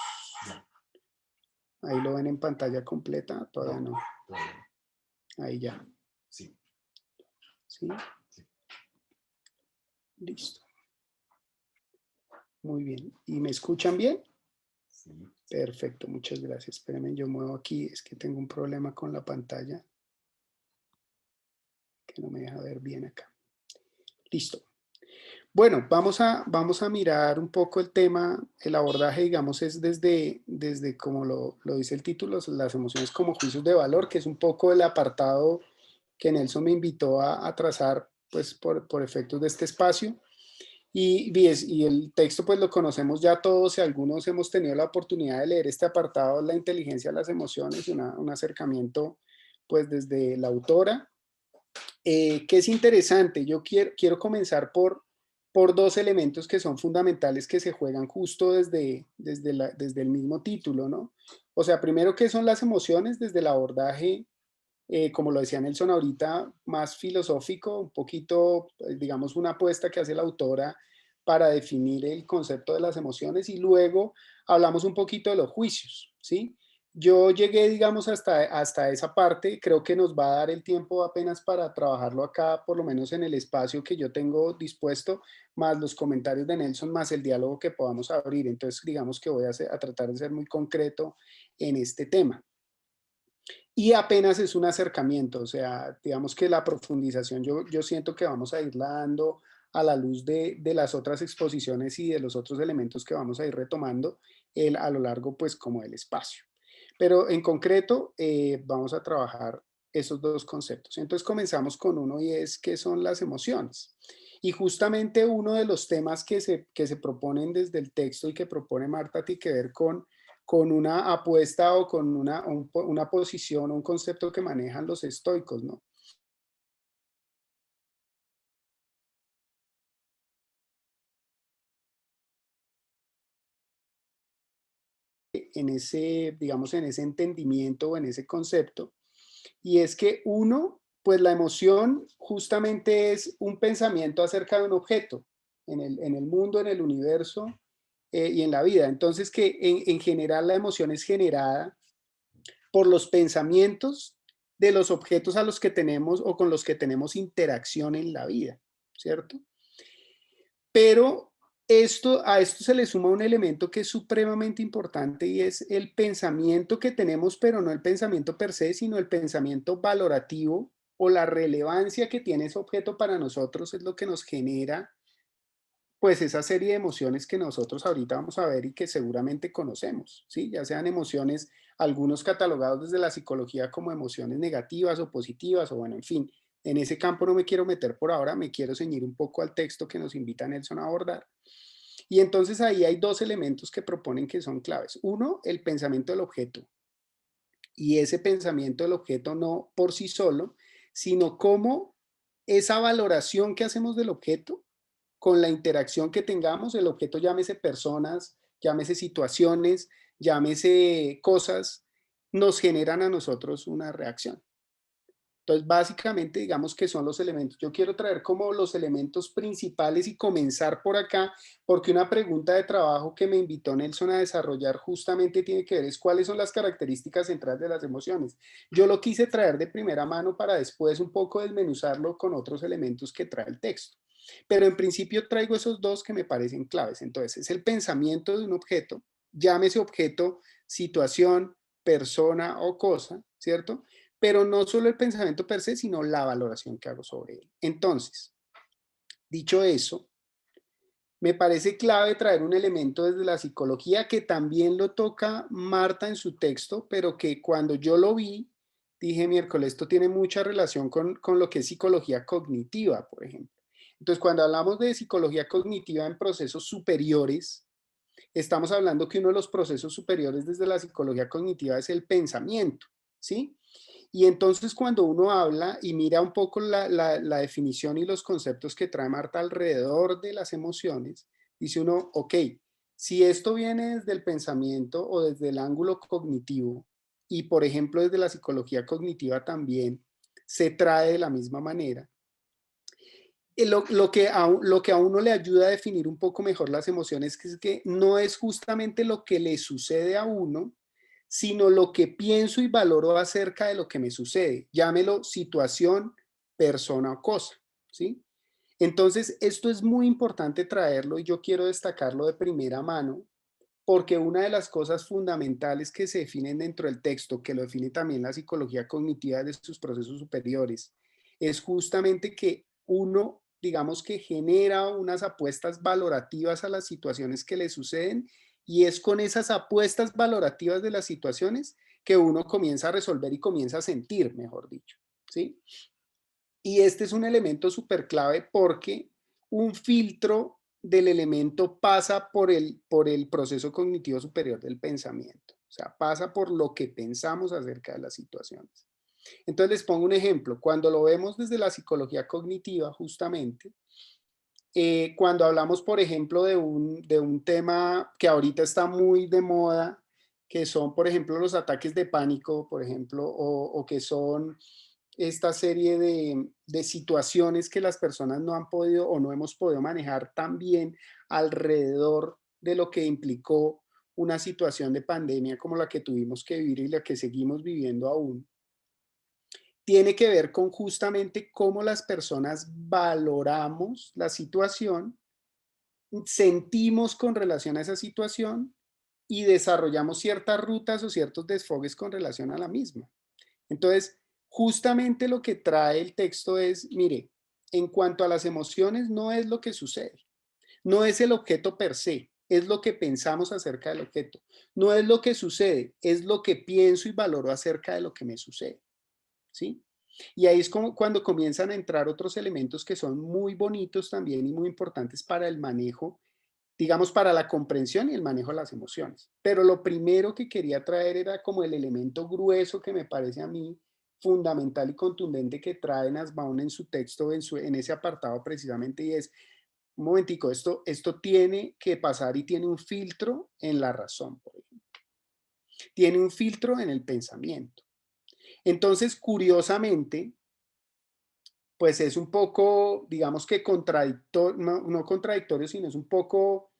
Ahí lo ven en pantalla completa. Todavía no. Ahí ya. Sí. ¿Sí? Listo. Muy bien. ¿Y me escuchan bien? Sí. Perfecto, muchas gracias. Espérenme, yo muevo aquí. Es que tengo un problema con la pantalla que no me deja ver bien acá. Listo. Bueno, vamos a mirar un poco el tema. El abordaje, digamos, es desde como lo dice el título, las emociones como juicios de valor, que es un poco el apartado que Nelson me invitó a trazar, pues, por efectos de este espacio. Y el texto pues lo conocemos ya todos y algunos hemos tenido la oportunidad de leer este apartado, la inteligencia de las emociones, un acercamiento pues desde la autora, que es interesante. Yo quiero comenzar por dos elementos que son fundamentales que se juegan justo desde el mismo título, ¿no? O sea, primero, ¿qué son las emociones? Desde el abordaje como lo decía Nelson ahorita, más filosófico, un poquito, digamos, una apuesta que hace la autora para definir el concepto de las emociones y luego hablamos un poquito de los juicios, ¿sí? Yo llegué, digamos, hasta esa parte. Creo que nos va a dar el tiempo apenas para trabajarlo acá, por lo menos en el espacio que yo tengo dispuesto, más los comentarios de Nelson, más el diálogo que podamos abrir. Entonces, digamos que voy a tratar de ser muy concreto en este tema. Y apenas es un acercamiento, o sea, digamos que la profundización yo siento que vamos a irla dando a la luz de las otras exposiciones y de los otros elementos que vamos a ir retomando a lo largo, pues, como del espacio. Pero en concreto, vamos a trabajar esos dos conceptos. Entonces comenzamos con uno y es qué son las emociones. Y justamente uno de los temas que se proponen desde el texto y que propone Marta tiene que ver con una apuesta o con una posición o un concepto que manejan los estoicos, ¿no? En ese, digamos, en ese entendimiento o en ese concepto, y es que uno, pues la emoción justamente es un pensamiento acerca de un objeto en el mundo, en el universo y en la vida. Entonces que en general la emoción es generada por los pensamientos de los objetos a los que tenemos o con los que tenemos interacción en la vida, ¿cierto? Pero a esto se le suma un elemento que es supremamente importante y es el pensamiento que tenemos, pero no el pensamiento per se, sino el pensamiento valorativo o la relevancia que tiene ese objeto para nosotros es lo que nos genera pues esa serie de emociones que nosotros ahorita vamos a ver y que seguramente conocemos, ¿sí? Ya sean emociones, algunos catalogados desde la psicología como emociones negativas o positivas, o bueno, en fin, en ese campo no me quiero meter por ahora, me quiero ceñir un poco al texto que nos invita Nelson a abordar. Y entonces ahí hay dos elementos que proponen que son claves. Uno, el pensamiento del objeto. Y ese pensamiento del objeto no por sí solo, sino cómo esa valoración que hacemos del objeto con la interacción que tengamos, el objeto llámese personas, llámese situaciones, llámese cosas, nos generan a nosotros una reacción. Entonces, básicamente, digamos que son los elementos. Yo quiero traer como los elementos principales y comenzar por acá, porque una pregunta de trabajo que me invitó Nelson a desarrollar justamente tiene que ver es cuáles son las características centrales de las emociones. Yo lo quise traer de primera mano para después un poco desmenuzarlo con otros elementos que trae el texto. Pero en principio traigo esos dos que me parecen claves. Entonces, es el pensamiento de un objeto, llámese objeto, situación, persona o cosa, ¿cierto? Pero no solo el pensamiento per se, sino la valoración que hago sobre él. Entonces, dicho eso, me parece clave traer un elemento desde la psicología que también lo toca Marta en su texto, pero que cuando yo lo vi, dije, miércoles, esto tiene mucha relación con lo que es psicología cognitiva, por ejemplo. Entonces, cuando hablamos de psicología cognitiva en procesos superiores, estamos hablando que uno de los procesos superiores desde la psicología cognitiva es el pensamiento, ¿sí? Y entonces cuando uno habla y mira un poco la definición y los conceptos que trae Marta alrededor de las emociones, dice uno, ok, si esto viene desde el pensamiento o desde el ángulo cognitivo, y por ejemplo desde la psicología cognitiva también se trae de la misma manera, lo que a uno le ayuda a definir un poco mejor las emociones es que no es justamente lo que le sucede a uno, sino lo que pienso y valoro acerca de lo que me sucede. Llámelo situación, persona o cosa, ¿sí? Entonces, esto es muy importante traerlo y yo quiero destacarlo de primera mano porque una de las cosas fundamentales que se definen dentro del texto, que lo define también la psicología cognitiva de sus procesos superiores, es justamente que uno, digamos que genera unas apuestas valorativas a las situaciones que le suceden y es con esas apuestas valorativas de las situaciones que uno comienza a resolver y comienza a sentir, mejor dicho, ¿sí? Y este es un elemento súper clave porque un filtro del elemento pasa por el proceso cognitivo superior del pensamiento. O sea, pasa por lo que pensamos acerca de las situaciones. Entonces les pongo un ejemplo. Cuando lo vemos desde la psicología cognitiva, justamente, cuando hablamos, por ejemplo, de un tema que ahorita está muy de moda, que son, por ejemplo, los ataques de pánico, por ejemplo, o que son esta serie de situaciones que las personas no han podido o no hemos podido manejar tan bien alrededor de lo que implicó una situación de pandemia como la que tuvimos que vivir y la que seguimos viviendo aún, tiene que ver con justamente cómo las personas valoramos la situación, sentimos con relación a esa situación y desarrollamos ciertas rutas o ciertos desfogues con relación a la misma. Entonces, justamente lo que trae el texto es, mire, en cuanto a las emociones, no es lo que sucede, no es el objeto per se, es lo que pensamos acerca del objeto. No es lo que sucede, es lo que pienso y valoro acerca de lo que me sucede. ¿Sí? Y ahí es como cuando comienzan a entrar otros elementos que son muy bonitos también y muy importantes para el manejo, digamos, para la comprensión y el manejo de las emociones. Pero lo primero que quería traer era como el elemento grueso que me parece a mí fundamental y contundente que trae Nussbaum en su texto, en ese apartado precisamente, y es, un momentico, esto tiene que pasar y tiene un filtro en la razón, por ejemplo. Tiene un filtro en el pensamiento. Entonces, curiosamente, pues es un poco, digamos que contradictorio, no contradictorio, sino es un poco,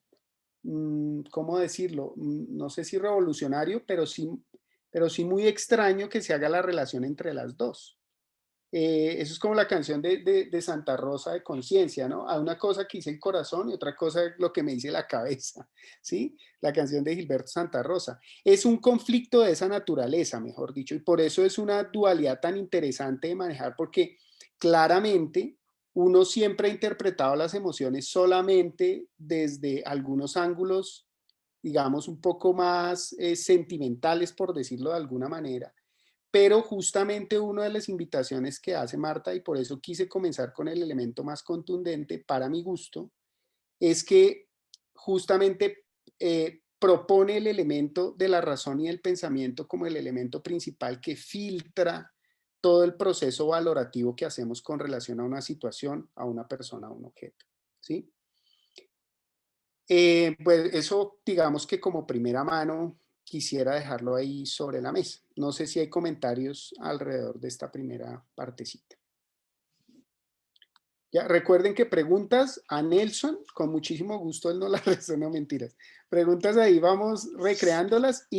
¿cómo decirlo? No sé si revolucionario, pero sí muy extraño que se haga la relación entre las dos. Eso es como la canción de Santa Rosa de Conciencia, ¿no? Hay una cosa que dice el corazón y otra cosa lo que me dice la cabeza, ¿sí? La canción de Gilberto Santa Rosa. Es un conflicto de esa naturaleza, mejor dicho, y por eso es una dualidad tan interesante de manejar, porque claramente uno siempre ha interpretado las emociones solamente desde algunos ángulos, digamos, un poco más sentimentales, por decirlo de alguna manera, pero justamente una de las invitaciones que hace Marta, y por eso quise comenzar con el elemento más contundente para mi gusto, es que justamente propone el elemento de la razón y el pensamiento como el elemento principal que filtra todo el proceso valorativo que hacemos con relación a una situación, a una persona, a un objeto. ¿Sí? Pues eso, digamos que como primera mano, quisiera dejarlo ahí sobre la mesa. No sé si hay comentarios alrededor de esta primera partecita. Ya, recuerden que preguntas a Nelson, con muchísimo gusto él no las resuelve, mentiras. Preguntas ahí, vamos recreándolas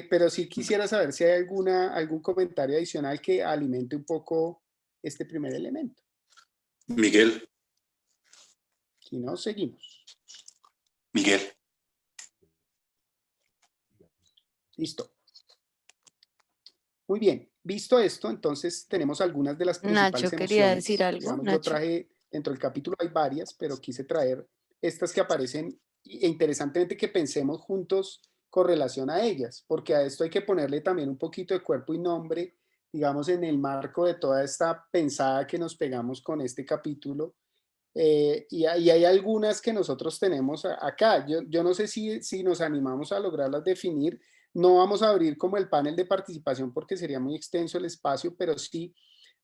pero sí quisiera saber si hay algún comentario adicional que alimente un poco este primer elemento. Miguel, Si no, seguimos. Miguel. Listo. Muy bien, visto esto, entonces tenemos algunas de las principales Nacho quería emociones. decir algo. Digamos, yo Nacho. traje, dentro del capítulo hay varias, pero quise traer estas que aparecen e interesantemente que pensemos juntos con relación a ellas, porque a esto hay que ponerle también un poquito de cuerpo y nombre, digamos, en el marco de toda esta pensada que nos pegamos con este capítulo. Y hay algunas que nosotros tenemos acá. Yo no sé si nos animamos a lograrlas definir. No vamos a abrir como el panel de participación porque sería muy extenso el espacio, pero sí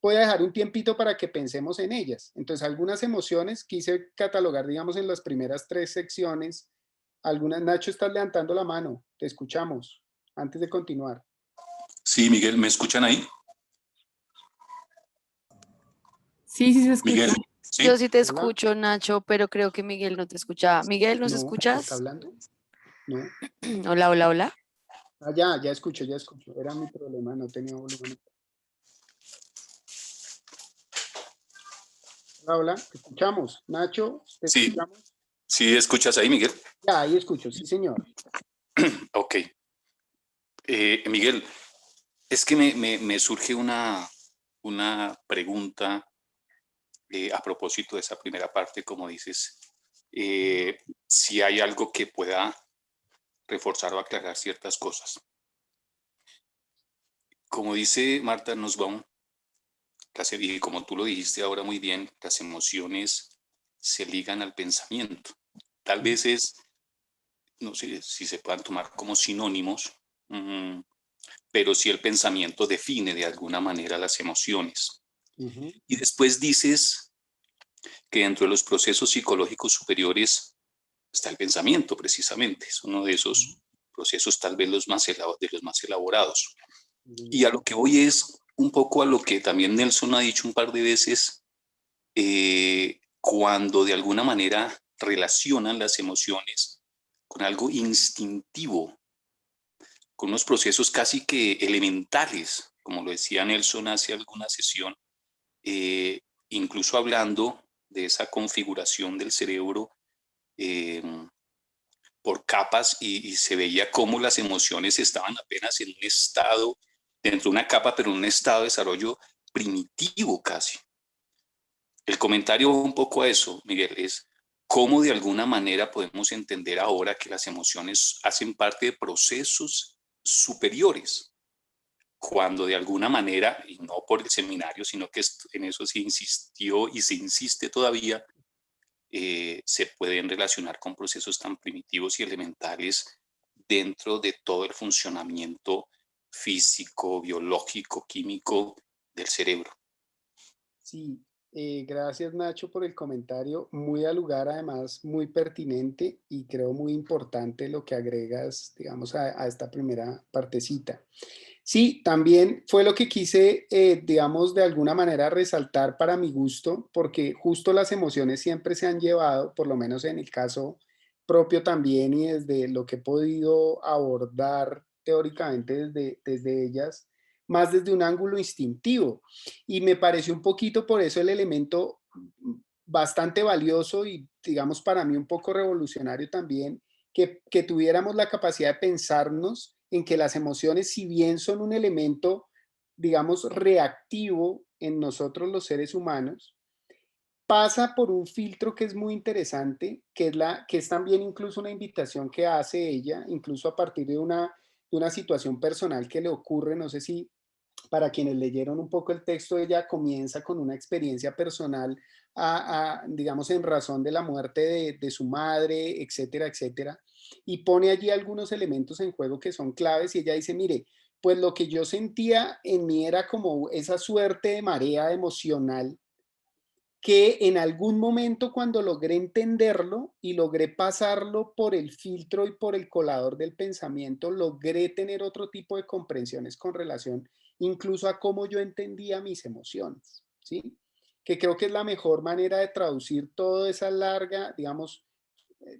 voy a dejar un tiempito para que pensemos en ellas. Entonces, algunas emociones quise catalogar, digamos, en las primeras 3 secciones. Algunas, Nacho, estás levantando la mano. Te escuchamos antes de continuar. Sí, Miguel, ¿me escuchan ahí? Sí, sí se escucha. Miguel, ¿sí? Yo sí te Hola. escucho, Nacho, pero creo que Miguel no te escucha. Miguel, ¿nos No, ¿está escuchas? hablando? No. Hola, hola, hola. Ah, ya escucho, ya escucho. Era mi problema, no tenía volumen. Hola, hola, te escuchamos. Nacho, te Sí, escuchamos. ¿sí escuchas ahí, Miguel? Ya, ahí escucho, sí, señor. Ok. Miguel, es que me surge una pregunta a propósito de esa primera parte, como dices, si hay algo que pueda reforzar o aclarar ciertas cosas. Como dice Marta Nussbaum, y como tú lo dijiste ahora muy bien, las emociones se ligan al pensamiento. Tal vez no sé si se puedan tomar como sinónimos, pero sí el pensamiento define de alguna manera las emociones. Y después dices que dentro de los procesos psicológicos superiores está el pensamiento, precisamente. Es uno de esos procesos tal vez de los más elaborados. Y a lo que voy es un poco a lo que también Nelson ha dicho un par de veces, cuando de alguna manera relacionan las emociones con algo instintivo, con unos procesos casi que elementales, como lo decía Nelson hace alguna sesión, incluso hablando de esa configuración del cerebro eh, por capas y se veía cómo las emociones estaban apenas en un estado, dentro de una capa, pero en un estado de desarrollo primitivo casi. El comentario un poco a eso, Miguel, es cómo de alguna manera podemos entender ahora que las emociones hacen parte de procesos superiores, cuando de alguna manera, y no por el seminario, sino que en eso se insistió y se insiste todavía, se pueden relacionar con procesos tan primitivos y elementales dentro de todo el funcionamiento físico, biológico, químico del cerebro. Sí, gracias Nacho por el comentario, muy al lugar, además muy pertinente y creo muy importante lo que agregas, digamos, a esta primera partecita. Sí, también fue lo que quise, digamos, de alguna manera resaltar para mi gusto, porque justo las emociones siempre se han llevado, por lo menos en el caso propio también y desde lo que he podido abordar teóricamente desde ellas, más desde un ángulo instintivo. Y me pareció un poquito por eso el elemento bastante valioso y, digamos, para mí un poco revolucionario también, que tuviéramos la capacidad de pensarnos en que las emociones, si bien son un elemento, digamos, reactivo en nosotros los seres humanos, pasa por un filtro que es muy interesante, que es también incluso una invitación que hace ella, incluso a partir de una situación personal que le ocurre, no sé si para quienes leyeron un poco el texto, ella comienza con una experiencia personal, digamos, en razón de la muerte de su madre, etcétera, etcétera, y pone allí algunos elementos en juego que son claves y ella dice, mire, pues lo que yo sentía en mí era como esa suerte de marea emocional que en algún momento cuando logré entenderlo y logré pasarlo por el filtro y por el colador del pensamiento, logré tener otro tipo de comprensiones con relación incluso a cómo yo entendía mis emociones, ¿sí? Que creo que es la mejor manera de traducir toda esa larga, digamos,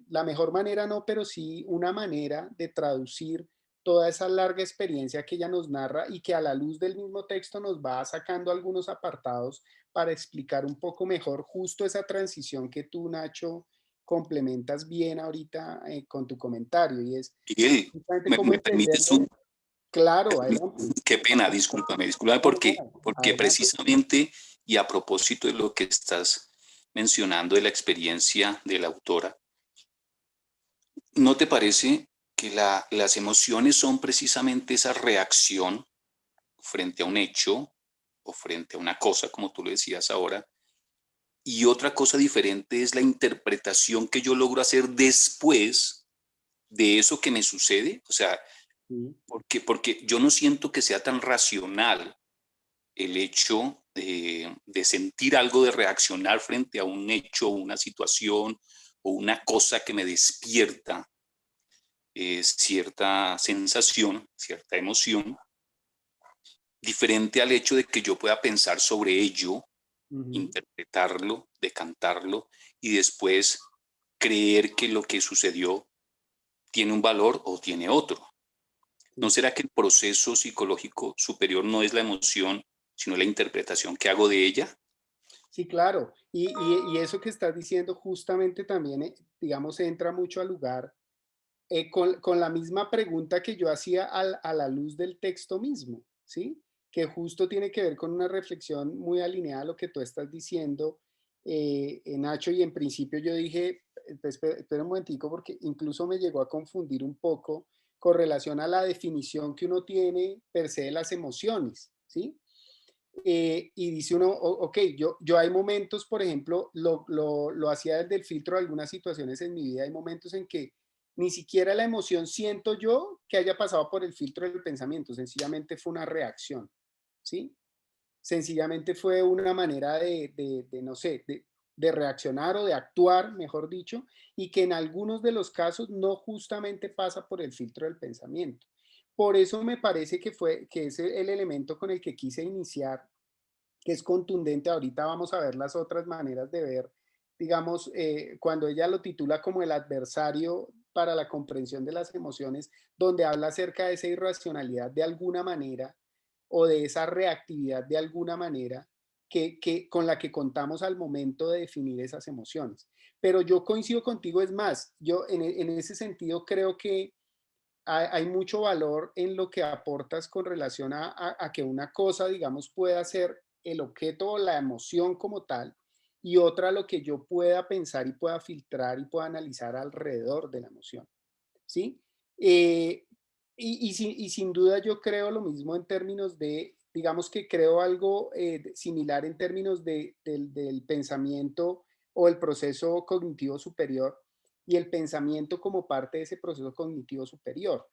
la mejor manera no, pero sí una manera de traducir toda esa larga experiencia que ella nos narra y que a la luz del mismo texto nos va sacando algunos apartados para explicar un poco mejor justo esa transición que tú, Nacho, complementas bien ahorita con tu comentario y es Miguel, justamente cómo ¿me permites entenderlo. Claro, adelante. Qué pena, discúlpame No, no, porque adelante. precisamente y a propósito de lo que estás mencionando de la experiencia de la autora, ¿no te parece que las emociones son precisamente esa reacción frente a un hecho o frente a una cosa, como tú lo decías ahora? Y otra cosa diferente es la interpretación que yo logro hacer después de eso que me sucede. O sea, Sí, porque yo no siento que sea tan racional el hecho de sentir algo, de reaccionar frente a un hecho, una situación o una cosa que me despierta cierta sensación, cierta emoción, diferente al hecho de que yo pueda pensar sobre ello, interpretarlo, decantarlo y después creer que lo que sucedió tiene un valor o tiene otro. ¿No sí. será que el proceso psicológico superior no es la emoción, sino la interpretación que hago de ella? Sí, claro. Y eso que estás diciendo justamente también, digamos, entra mucho al lugar con la misma pregunta que yo hacía a la luz del texto mismo, ¿sí? Que justo tiene que ver con una reflexión muy alineada a lo que tú estás diciendo, Nacho, y en principio yo dije, espera un momentico, porque incluso me llegó a confundir un poco con relación a la definición que uno tiene per se de las emociones, ¿sí? Y dice uno, ok, yo hay momentos, por ejemplo, lo hacía desde el filtro de algunas situaciones en mi vida, hay momentos en que ni siquiera la emoción siento yo que haya pasado por el filtro del pensamiento, sencillamente fue una reacción, ¿sí? Sencillamente fue una manera no sé, de reaccionar o de actuar, mejor dicho, y que en algunos de los casos no justamente pasa por el filtro del pensamiento. Por eso me parece que es el elemento con el que quise iniciar, que es contundente. Ahorita vamos a ver las otras maneras de ver, digamos, cuando ella lo titula como el adversario, para la comprensión de las emociones, donde habla acerca de esa irracionalidad de alguna manera o de esa reactividad de alguna manera con la que contamos al momento de definir esas emociones. Pero yo coincido contigo, es más, yo en ese sentido creo que hay mucho valor en lo que aportas con relación a que una cosa, digamos, pueda ser el objeto o la emoción como tal, y otra lo que yo pueda pensar y pueda filtrar y pueda analizar alrededor de la emoción, ¿sí? Y sin duda yo creo lo mismo en términos de, digamos que creo algo similar en términos del pensamiento o el proceso cognitivo superior y el pensamiento como parte de ese proceso cognitivo superior.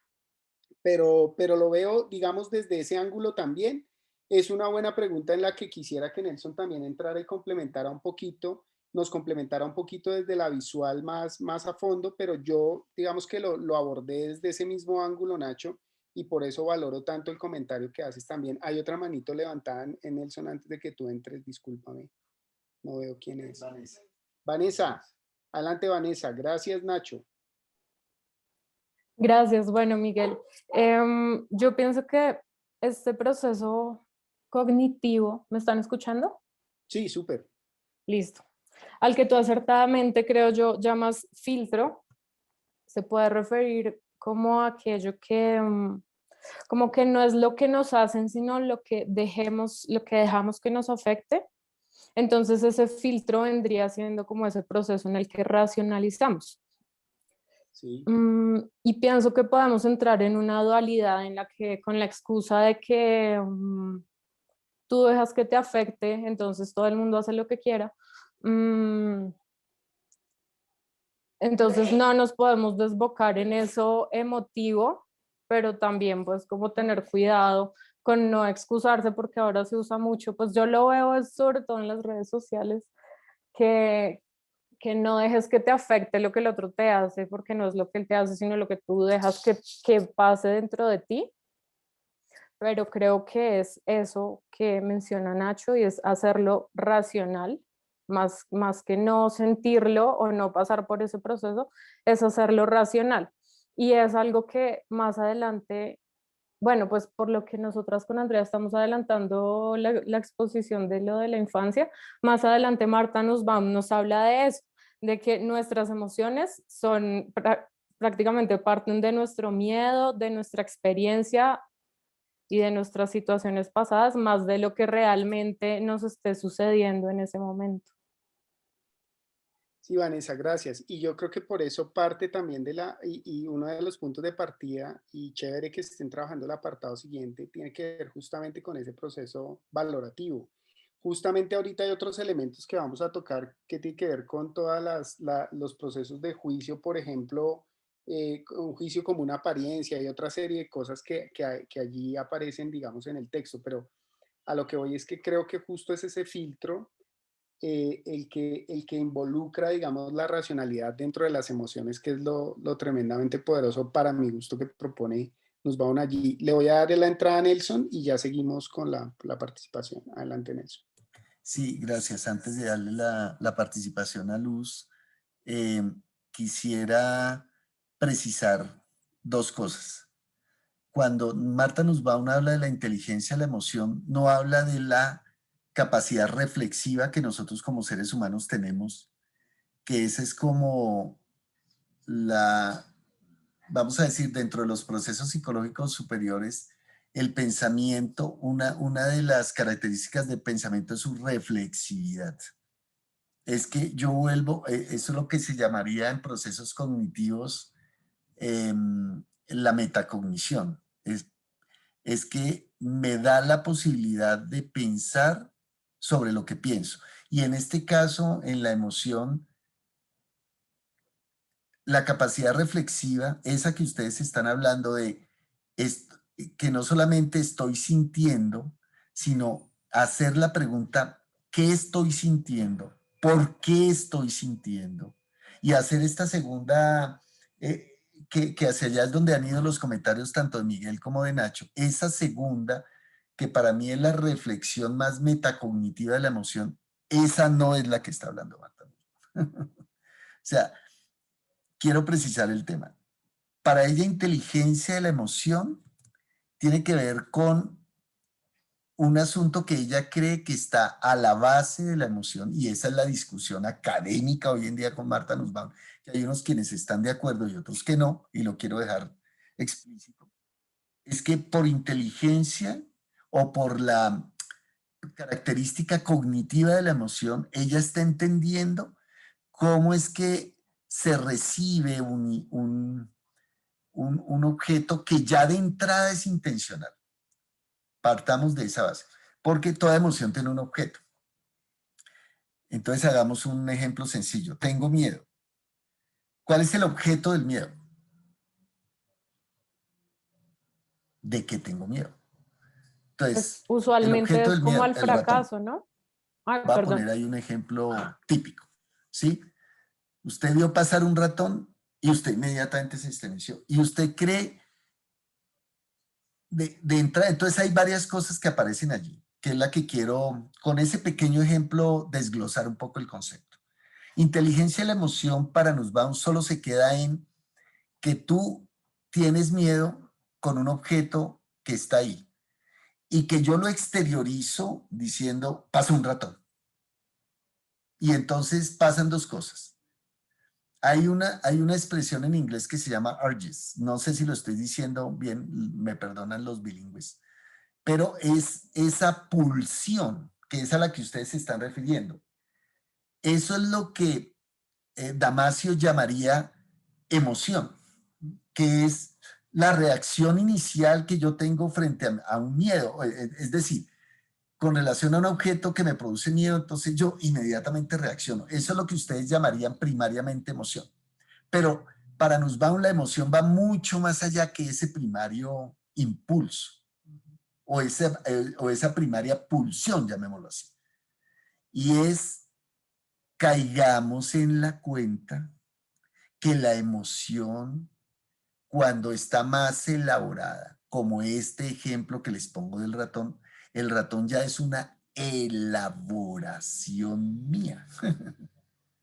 Pero lo veo, digamos, desde ese ángulo también. Es una buena pregunta en la que quisiera que Nelson también entrara y complementara un poquito, nos complementara un poquito desde la visual más a fondo, pero yo, digamos que lo abordé desde ese mismo ángulo, Nacho, y por eso valoro tanto el comentario que haces también. Hay otra manito levantada en Nelson antes de que tú entres, discúlpame, no veo quién es. Vanessa. Vanessa, adelante Vanessa, gracias Nacho. Gracias. Bueno, Miguel, yo pienso que este proceso cognitivo, ¿me están escuchando? Sí, súper. Listo. Al que tú acertadamente, creo yo, llamas filtro, se puede referir como a aquello que, como que no es lo que nos hacen, sino lo que dejamos que nos afecte. Entonces ese filtro vendría siendo como ese proceso en el que racionalizamos. Sí. Y pienso que podemos entrar en una dualidad en la que con la excusa de que tú dejas que te afecte, entonces todo el mundo hace lo que quiera. Entonces no nos podemos desbocar en eso emotivo, pero también pues como tener cuidado con no excusarse porque ahora se usa mucho, pues yo lo veo sobre todo en las redes sociales, que, que no dejes que te afecte lo que el otro te hace, porque no es lo que él te hace, sino lo que tú dejas que pase dentro de ti. Pero creo que es eso que menciona Nacho y es hacerlo racional, más que no sentirlo o no pasar por ese proceso, es hacerlo racional. Y es algo que más adelante, bueno, pues por lo que nosotras con Andrea estamos adelantando la exposición de lo de la infancia, más adelante Marta nos habla de eso, de que nuestras emociones son prácticamente parten de nuestro miedo, de nuestra experiencia y de nuestras situaciones pasadas, más de lo que realmente nos esté sucediendo en ese momento. Sí, Vanessa, gracias. Y yo creo que por eso parte también y uno de los puntos de partida, y chévere que estén trabajando el apartado siguiente, tiene que ver justamente con ese proceso valorativo. Justamente ahorita hay otros elementos que vamos a tocar que tienen que ver con todos los procesos de juicio, por ejemplo, un juicio como una apariencia y otra serie de cosas que allí aparecen, digamos, en el texto, pero a lo que voy es que creo que justo es ese filtro el que involucra, digamos, la racionalidad dentro de las emociones, que es lo tremendamente poderoso para mi gusto que propone Nussbaum allí. Le voy a dar la entrada a Nelson y ya seguimos con la participación. Adelante, Nelson. Sí, gracias. Antes de darle la participación a Luz, quisiera precisar dos cosas. Cuando Marta Nussbaum habla de la inteligencia, la emoción, no habla de la capacidad reflexiva que nosotros como seres humanos tenemos, que esa es como vamos a decir, dentro de los procesos psicológicos superiores, el pensamiento, una de las características del pensamiento es su reflexividad. Es que yo vuelvo, eso es lo que se llamaría en procesos cognitivos la metacognición. Es que me da la posibilidad de pensar sobre lo que pienso. Y en este caso, en la emoción, la capacidad reflexiva, esa que ustedes están hablando de, es, que no solamente estoy sintiendo, sino hacer la pregunta, ¿qué estoy sintiendo? ¿Por qué estoy sintiendo? Y hacer esta segunda, que hacia allá es donde han ido los comentarios tanto de Miguel como de Nacho, esa segunda, que para mí es la reflexión más metacognitiva de la emoción, esa no es la que está hablando Marta. O sea, quiero precisar el tema. Para ella, inteligencia de la emoción tiene que ver con un asunto que ella cree que está a la base de la emoción, y esa es la discusión académica hoy en día con Marta Nussbaum, que hay unos quienes están de acuerdo y otros que no, y lo quiero dejar explícito. Es que por inteligencia o por la característica cognitiva de la emoción, ella está entendiendo cómo es que se recibe un objeto que ya de entrada es intencional. Partamos de esa base, porque toda emoción tiene un objeto. Entonces hagamos un ejemplo sencillo. Tengo miedo. ¿Cuál es el objeto del miedo? ¿De qué tengo miedo? Entonces, Pues usualmente el objeto es del como miedo, al el ratón. fracaso, ¿no? Ay, Voy a perdón. poner ahí un ejemplo típico, ¿sí? Usted vio pasar un ratón y usted inmediatamente se estremeció. Y usted cree de entrada, entonces hay varias cosas que aparecen allí, que es la que quiero, con ese pequeño ejemplo, desglosar un poco el concepto. Inteligencia de la emoción para Nussbaum solo se queda en que tú tienes miedo con un objeto que está ahí y que yo lo exteriorizo diciendo, pasa un ratón. Y entonces pasan dos cosas. Hay una expresión en inglés que se llama urges. No sé si lo estoy diciendo bien, me perdonan los bilingües, pero es esa pulsión, que es a la que ustedes se están refiriendo. Eso es lo que Damasio llamaría emoción, que es la reacción inicial que yo tengo frente a un miedo. Es decir, con relación a un objeto que me produce miedo, entonces yo inmediatamente reacciono. Eso es lo que ustedes llamarían primariamente emoción. Pero para Nussbaum la emoción va mucho más allá que ese primario impulso o esa primaria pulsión, llamémoslo así. Y es, caigamos en la cuenta que la emoción, cuando está más elaborada, como este ejemplo que les pongo del ratón, el ratón ya es una elaboración mía.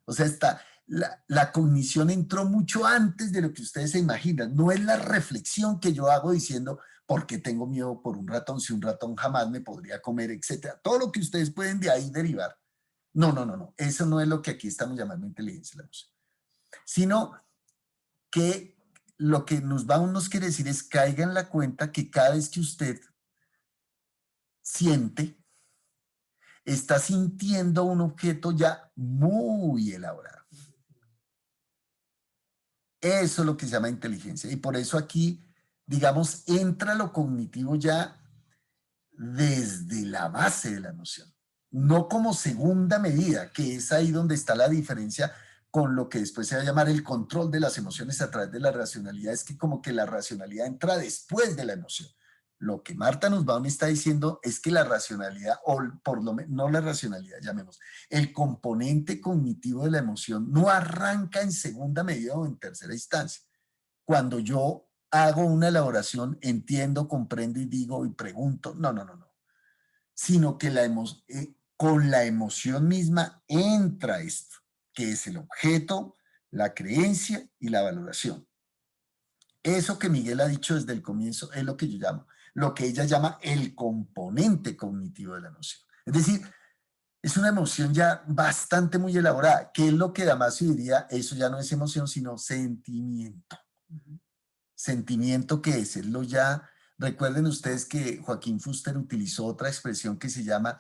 O sea, la cognición entró mucho antes de lo que ustedes se imaginan. No es la reflexión que yo hago diciendo, ¿por qué tengo miedo por un ratón? Si un ratón jamás me podría comer, etcétera. Todo lo que ustedes pueden de ahí derivar. No, no, no, no. Eso no es lo que aquí estamos llamando inteligencia de la emoción. Sino que lo que nos quiere decir es caiga en la cuenta que cada vez que usted siente, está sintiendo un objeto ya muy elaborado. Eso es lo que se llama inteligencia. Y por eso aquí, digamos, entra lo cognitivo ya desde la base de la emoción. No como segunda medida, que es ahí donde está la diferencia con lo que después se va a llamar el control de las emociones a través de la racionalidad. Es que como que la racionalidad entra después de la emoción. Lo que Marta Nussbaum está diciendo es que la racionalidad, o por lo menos, no la racionalidad, llamemos, el componente cognitivo de la emoción no arranca en segunda medida o en tercera instancia. Cuando yo hago una elaboración, entiendo, comprendo y digo y pregunto, no, no, no, no. Sino que con la emoción misma entra esto, que es el objeto, la creencia y la valoración. Eso que Miguel ha dicho desde el comienzo es lo que yo llamo, lo que ella llama el componente cognitivo de la emoción. Es decir, es una emoción ya bastante muy elaborada, que es lo que Damasio diría, eso ya no es emoción, sino sentimiento. Sentimiento que es lo ya, recuerden ustedes que Joaquín Fuster utilizó otra expresión que se llama,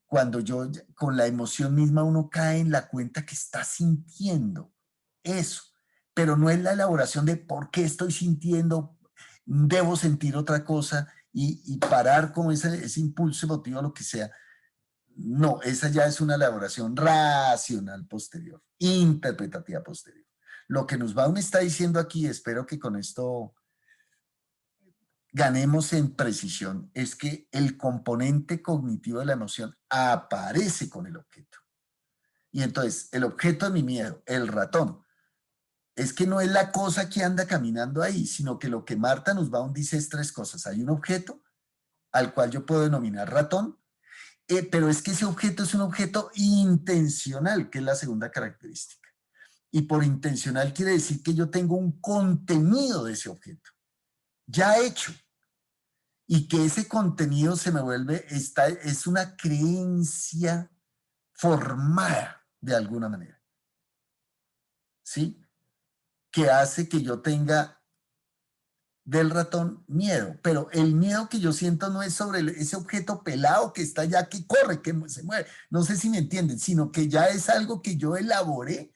cuando yo con la emoción misma uno cae en la cuenta que está sintiendo eso, pero no es la elaboración de por qué estoy sintiendo, debo sentir otra cosa y parar con ese impulso emotivo, lo que sea. No, esa ya es una elaboración racional posterior, interpretativa posterior. Lo que Nussbaum está diciendo aquí, espero que con esto ganemos en precisión, es que el componente cognitivo de la emoción aparece con el objeto. Y entonces, el objeto de mi miedo, el ratón, es que no es la cosa que anda caminando ahí, sino que lo que Marta Nussbaum dice es tres cosas. Hay un objeto al cual yo puedo denominar ratón, pero es que ese objeto es un objeto intencional, que es la segunda característica. Y por intencional quiere decir que yo tengo un contenido de ese objeto, ya hecho. Y que ese contenido se me vuelve, es una creencia formada de alguna manera. ¿Sí? Que hace que yo tenga del ratón miedo, pero el miedo que yo siento no es sobre ese objeto pelado que está allá, que corre, que se mueve, no sé si me entienden, sino que ya es algo que yo elaboré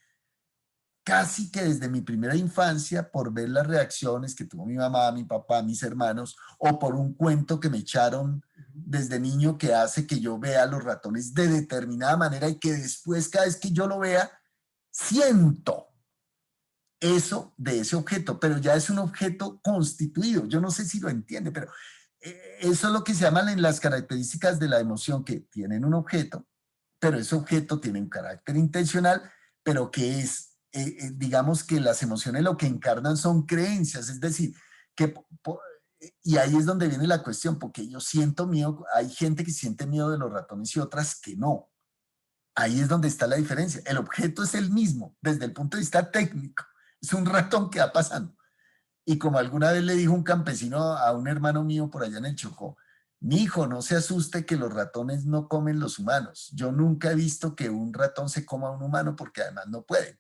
casi que desde mi primera infancia por ver las reacciones que tuvo mi mamá, mi papá, mis hermanos, o por un cuento que me echaron desde niño que hace que yo vea los ratones de determinada manera y que después cada vez que yo lo vea, siento eso de ese objeto, pero ya es un objeto constituido. Yo no sé si lo entiende, pero eso es lo que se llaman en las características de la emoción, que tienen un objeto, pero ese objeto tiene un carácter intencional, pero que es, digamos que las emociones lo que encarnan son creencias, es decir, que, y ahí es donde viene la cuestión, porque yo siento miedo, hay gente que siente miedo de los ratones y otras que no. Ahí es donde está la diferencia. El objeto es el mismo desde el punto de vista técnico. Es un ratón que va pasando. Y como alguna vez le dijo un campesino a un hermano mío por allá en el Chocó, mi hijo, no se asuste que los ratones no comen los humanos. Yo nunca he visto que un ratón se coma a un humano porque además no pueden,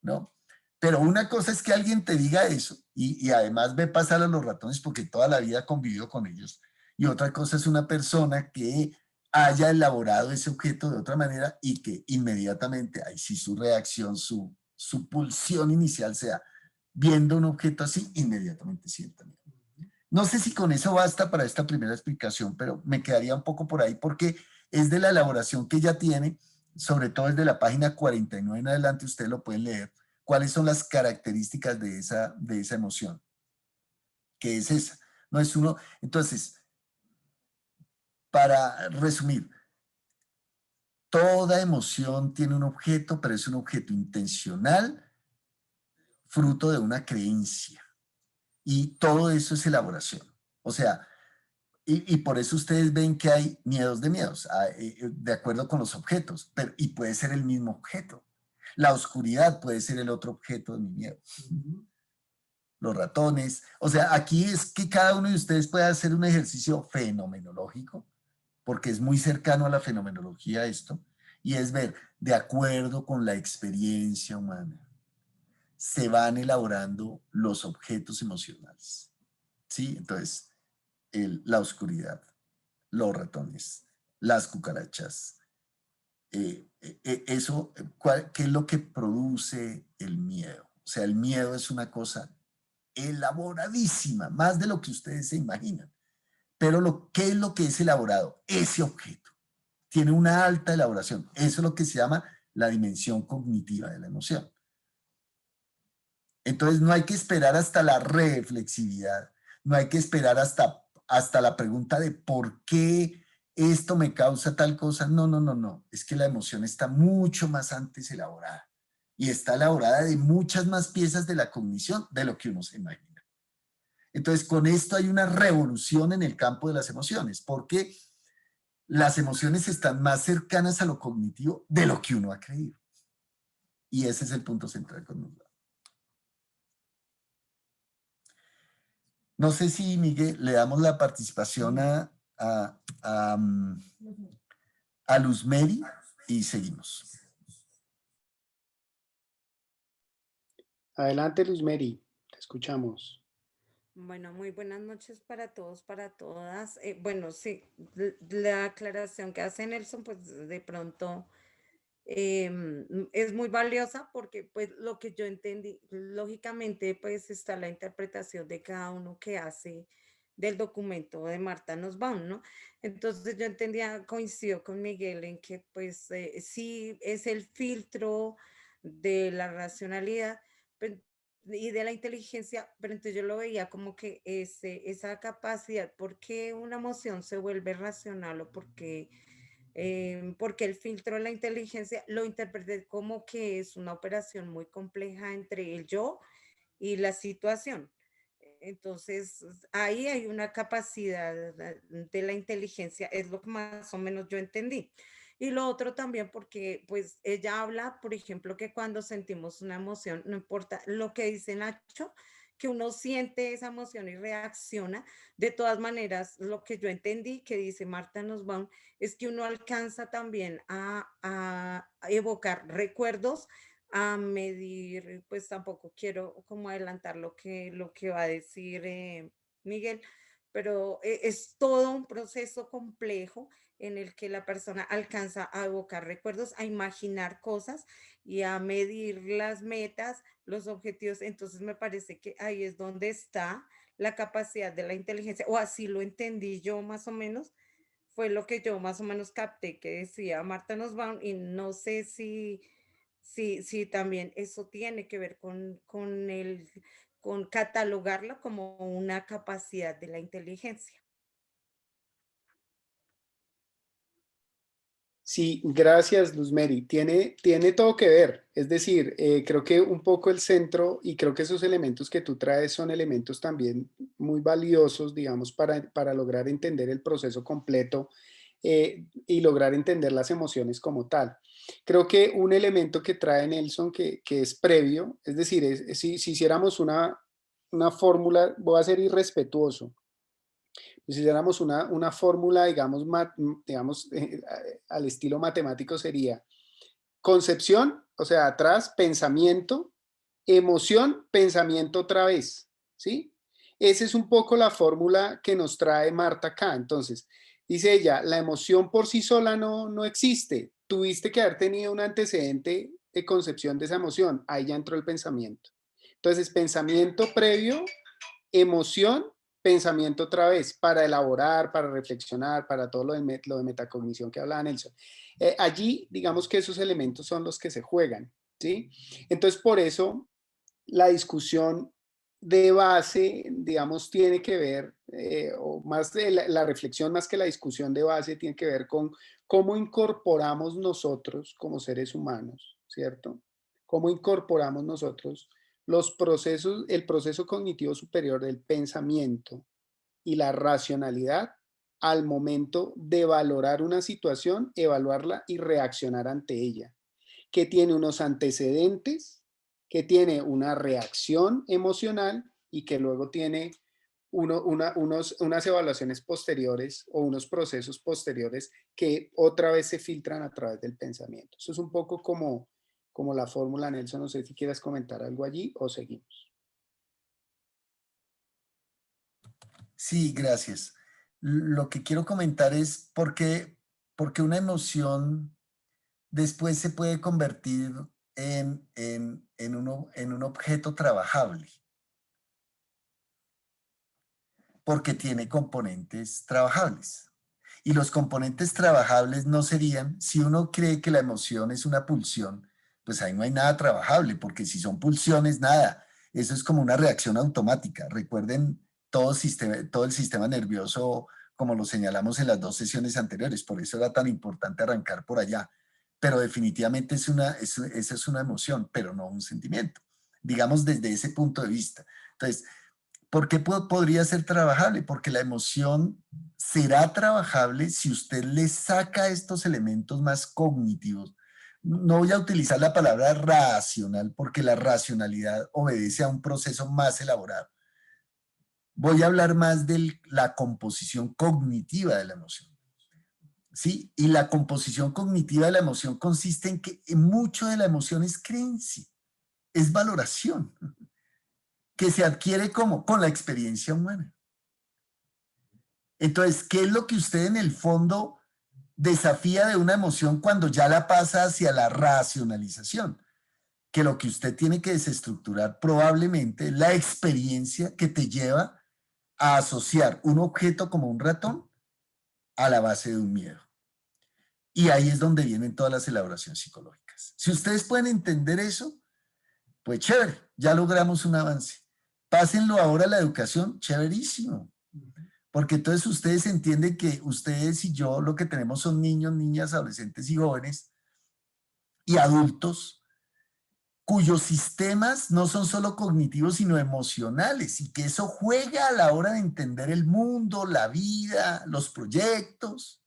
¿no? Pero una cosa es que alguien te diga eso y además ve pasar a los ratones porque toda la vida ha convivido con ellos. Y otra cosa es una persona que haya elaborado ese objeto de otra manera y que inmediatamente, ahí sí su reacción, su pulsión inicial sea, viendo un objeto así, inmediatamente sienta miedo. No sé si con eso basta para esta primera explicación, pero me quedaría un poco por ahí porque es de la elaboración que ella tiene, sobre todo desde la página 49 en adelante, ustedes lo pueden leer, cuáles son las características de esa emoción, que es esa. No es uno. Entonces, para resumir, toda emoción tiene un objeto, pero es un objeto intencional, fruto de una creencia. Y todo eso es elaboración. O sea, y por eso ustedes ven que hay miedos de miedos, de acuerdo con los objetos, pero, y puede ser el mismo objeto. La oscuridad puede ser el otro objeto de mi miedo. Los ratones. O sea, aquí es que cada uno de ustedes puede hacer un ejercicio fenomenológico, porque es muy cercano a la fenomenología esto, y es ver, de acuerdo con la experiencia humana, se van elaborando los objetos emocionales. ¿Sí? Entonces, la oscuridad, los ratones, las cucarachas, eso, ¿qué es lo que produce el miedo? O sea, el miedo es una cosa elaboradísima, más de lo que ustedes se imaginan. Pero ¿qué es lo que es elaborado? Ese objeto tiene una alta elaboración. Eso es lo que se llama la dimensión cognitiva de la emoción. Entonces no hay que esperar hasta la reflexividad, no hay que esperar hasta la pregunta de por qué esto me causa tal cosa. No, no, no, no. Es que la emoción está mucho más antes elaborada y está elaborada de muchas más piezas de la cognición de lo que uno se imagina. Entonces, con esto hay una revolución en el campo de las emociones, porque las emociones están más cercanas a lo cognitivo de lo que uno ha creído. Y ese es el punto central con nosotros. No sé si, Miguel, le damos la participación a Luzmeri y seguimos. Adelante, Luzmeri, te escuchamos. Bueno, muy buenas noches para todos, para todas. Bueno, sí, la aclaración que hace Nelson, pues de pronto es muy valiosa porque pues lo que yo entendí, lógicamente pues está la interpretación de cada uno que hace del documento de Marta Nussbaum, ¿no? Entonces yo entendía, coincido con Miguel en que pues sí es el filtro de la racionalidad, y de la inteligencia, pero entonces yo lo veía como que esa capacidad, ¿por qué una emoción se vuelve racional o porque el filtro de la inteligencia lo interpreté como que es una operación muy compleja entre el yo y la situación? Entonces, ahí hay una capacidad de la inteligencia, es lo que más o menos yo entendí. Y lo otro también porque pues ella habla, por ejemplo, que cuando sentimos una emoción, no importa lo que dice Nacho, que uno siente esa emoción y reacciona. De todas maneras, lo que yo entendí que dice Marta Nussbaum es que uno alcanza también a evocar recuerdos, a medir, pues tampoco quiero como adelantar lo que va a decir Miguel, pero es todo un proceso complejo en el que la persona alcanza a evocar recuerdos, a imaginar cosas y a medir las metas, los objetivos. Entonces me parece que ahí es donde está la capacidad de la inteligencia, o así lo entendí yo más o menos, fue lo que yo más o menos capté que decía Marta Nussbaum, y no sé si también eso tiene que ver con catalogarla como una capacidad de la inteligencia. Sí, gracias, Luzmeri. Tiene todo que ver. Es decir, creo que un poco el centro, y creo que esos elementos que tú traes son elementos también muy valiosos, digamos, para lograr entender el proceso completo y lograr entender las emociones como tal. Creo que un elemento que trae Nelson que es previo, es decir, si hiciéramos una fórmula, voy a ser irrespetuoso. Si hiciéramos una fórmula, digamos al estilo matemático sería concepción, o sea, atrás, pensamiento, emoción, pensamiento otra vez, ¿sí? Esa es un poco la fórmula que nos trae Marta acá. Entonces, dice ella, la emoción por sí sola no existe. Tuviste que haber tenido un antecedente de concepción de esa emoción. Ahí ya entró el pensamiento. Entonces, pensamiento previo, emoción, pensamiento otra vez, para elaborar, para reflexionar, para todo lo de metacognición que hablaba Nelson. Allí, digamos que esos elementos son los que se juegan, ¿sí? Entonces, por eso, la discusión de base, digamos, tiene que ver, o más de la reflexión más que la discusión de base, tiene que ver con cómo incorporamos nosotros como seres humanos, ¿cierto? Cómo incorporamos nosotros los procesos, el proceso cognitivo superior del pensamiento y la racionalidad al momento de valorar una situación, evaluarla y reaccionar ante ella, que tiene unos antecedentes, que tiene una reacción emocional y que luego tiene unas evaluaciones posteriores o unos procesos posteriores que otra vez se filtran a través del pensamiento. Eso es un poco como la fórmula, Nelson. No sé si quieras comentar algo allí o seguimos. Sí, gracias. Lo que quiero comentar es porque una emoción después se puede convertir en un objeto trabajable, porque tiene componentes trabajables. Y los componentes trabajables no serían, si uno cree que la emoción es una pulsión, pues ahí no hay nada trabajable, porque si son pulsiones, nada. Eso es como una reacción automática. Recuerden todo el sistema nervioso, como lo señalamos en las dos sesiones anteriores, por eso era tan importante arrancar por allá. Pero definitivamente esa es una emoción, pero no un sentimiento. Digamos desde ese punto de vista. Entonces, ¿por qué podría ser trabajable? Porque la emoción será trabajable si usted le saca estos elementos más cognitivos. No voy a utilizar la palabra racional porque la racionalidad obedece a un proceso más elaborado. Voy a hablar más de la composición cognitiva de la emoción. ¿Sí? Y la composición cognitiva de la emoción consiste en que mucho de la emoción es creencia, es valoración, que se adquiere como con la experiencia humana. Entonces, ¿qué es lo que usted en el fondo desafía de una emoción cuando ya la pasa hacia la racionalización? Que lo que usted tiene que desestructurar probablemente es la experiencia que te lleva a asociar un objeto como un ratón a la base de un miedo. Y ahí es donde vienen todas las elaboraciones psicológicas. Si ustedes pueden entender eso, pues chévere, ya logramos un avance. Pásenlo ahora a la educación, chéverísimo. Porque entonces ustedes entienden que ustedes y yo lo que tenemos son niños, niñas, adolescentes y jóvenes y adultos cuyos sistemas no son solo cognitivos, sino emocionales, y que eso juega a la hora de entender el mundo, la vida, los proyectos.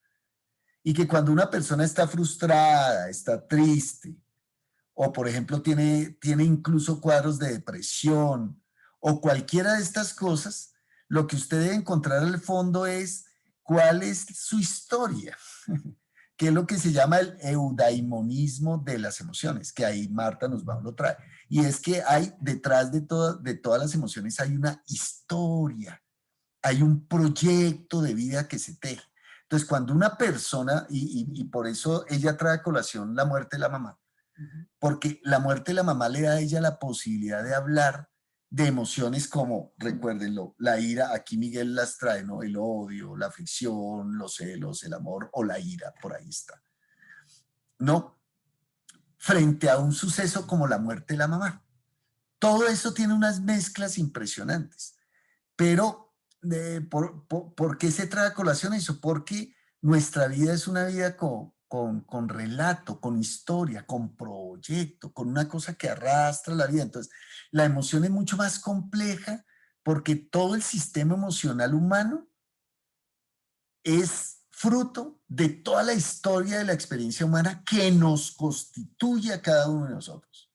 Y que cuando una persona está frustrada, está triste, o por ejemplo tiene incluso cuadros de depresión, o cualquiera de estas cosas, lo que usted debe encontrar al fondo es cuál es su historia, que es lo que se llama el eudaimonismo de las emociones, que ahí Marta nos lo trae. Y es que hay detrás de todas las emociones hay una historia, hay un proyecto de vida que se teje. Entonces, cuando una persona, y por eso ella trae a colación la muerte de la mamá, porque la muerte de la mamá le da a ella la posibilidad de hablar de emociones como, recuérdenlo, la ira, aquí Miguel las trae, ¿no? El odio, la aflicción, los celos, el amor o la ira, por ahí está. No, frente a un suceso como la muerte de la mamá. Todo eso tiene unas mezclas impresionantes, pero ¿por qué se trae a colación eso? Porque nuestra vida es una vida con relato, con historia, con proyecto, con una cosa que arrastra la vida. Entonces, la emoción es mucho más compleja porque todo el sistema emocional humano es fruto de toda la historia de la experiencia humana que nos constituye a cada uno de nosotros.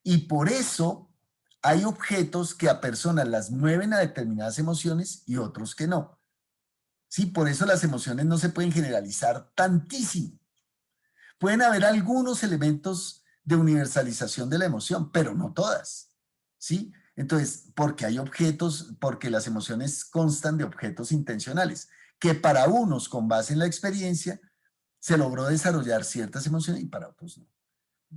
Y por eso hay objetos que a personas las mueven a determinadas emociones y otros que no. Sí, por eso las emociones no se pueden generalizar tantísimo. Pueden haber algunos elementos de universalización de la emoción, pero no todas. ¿Sí? Entonces, porque hay objetos, porque las emociones constan de objetos intencionales, que para unos, con base en la experiencia, se logró desarrollar ciertas emociones y para otros no.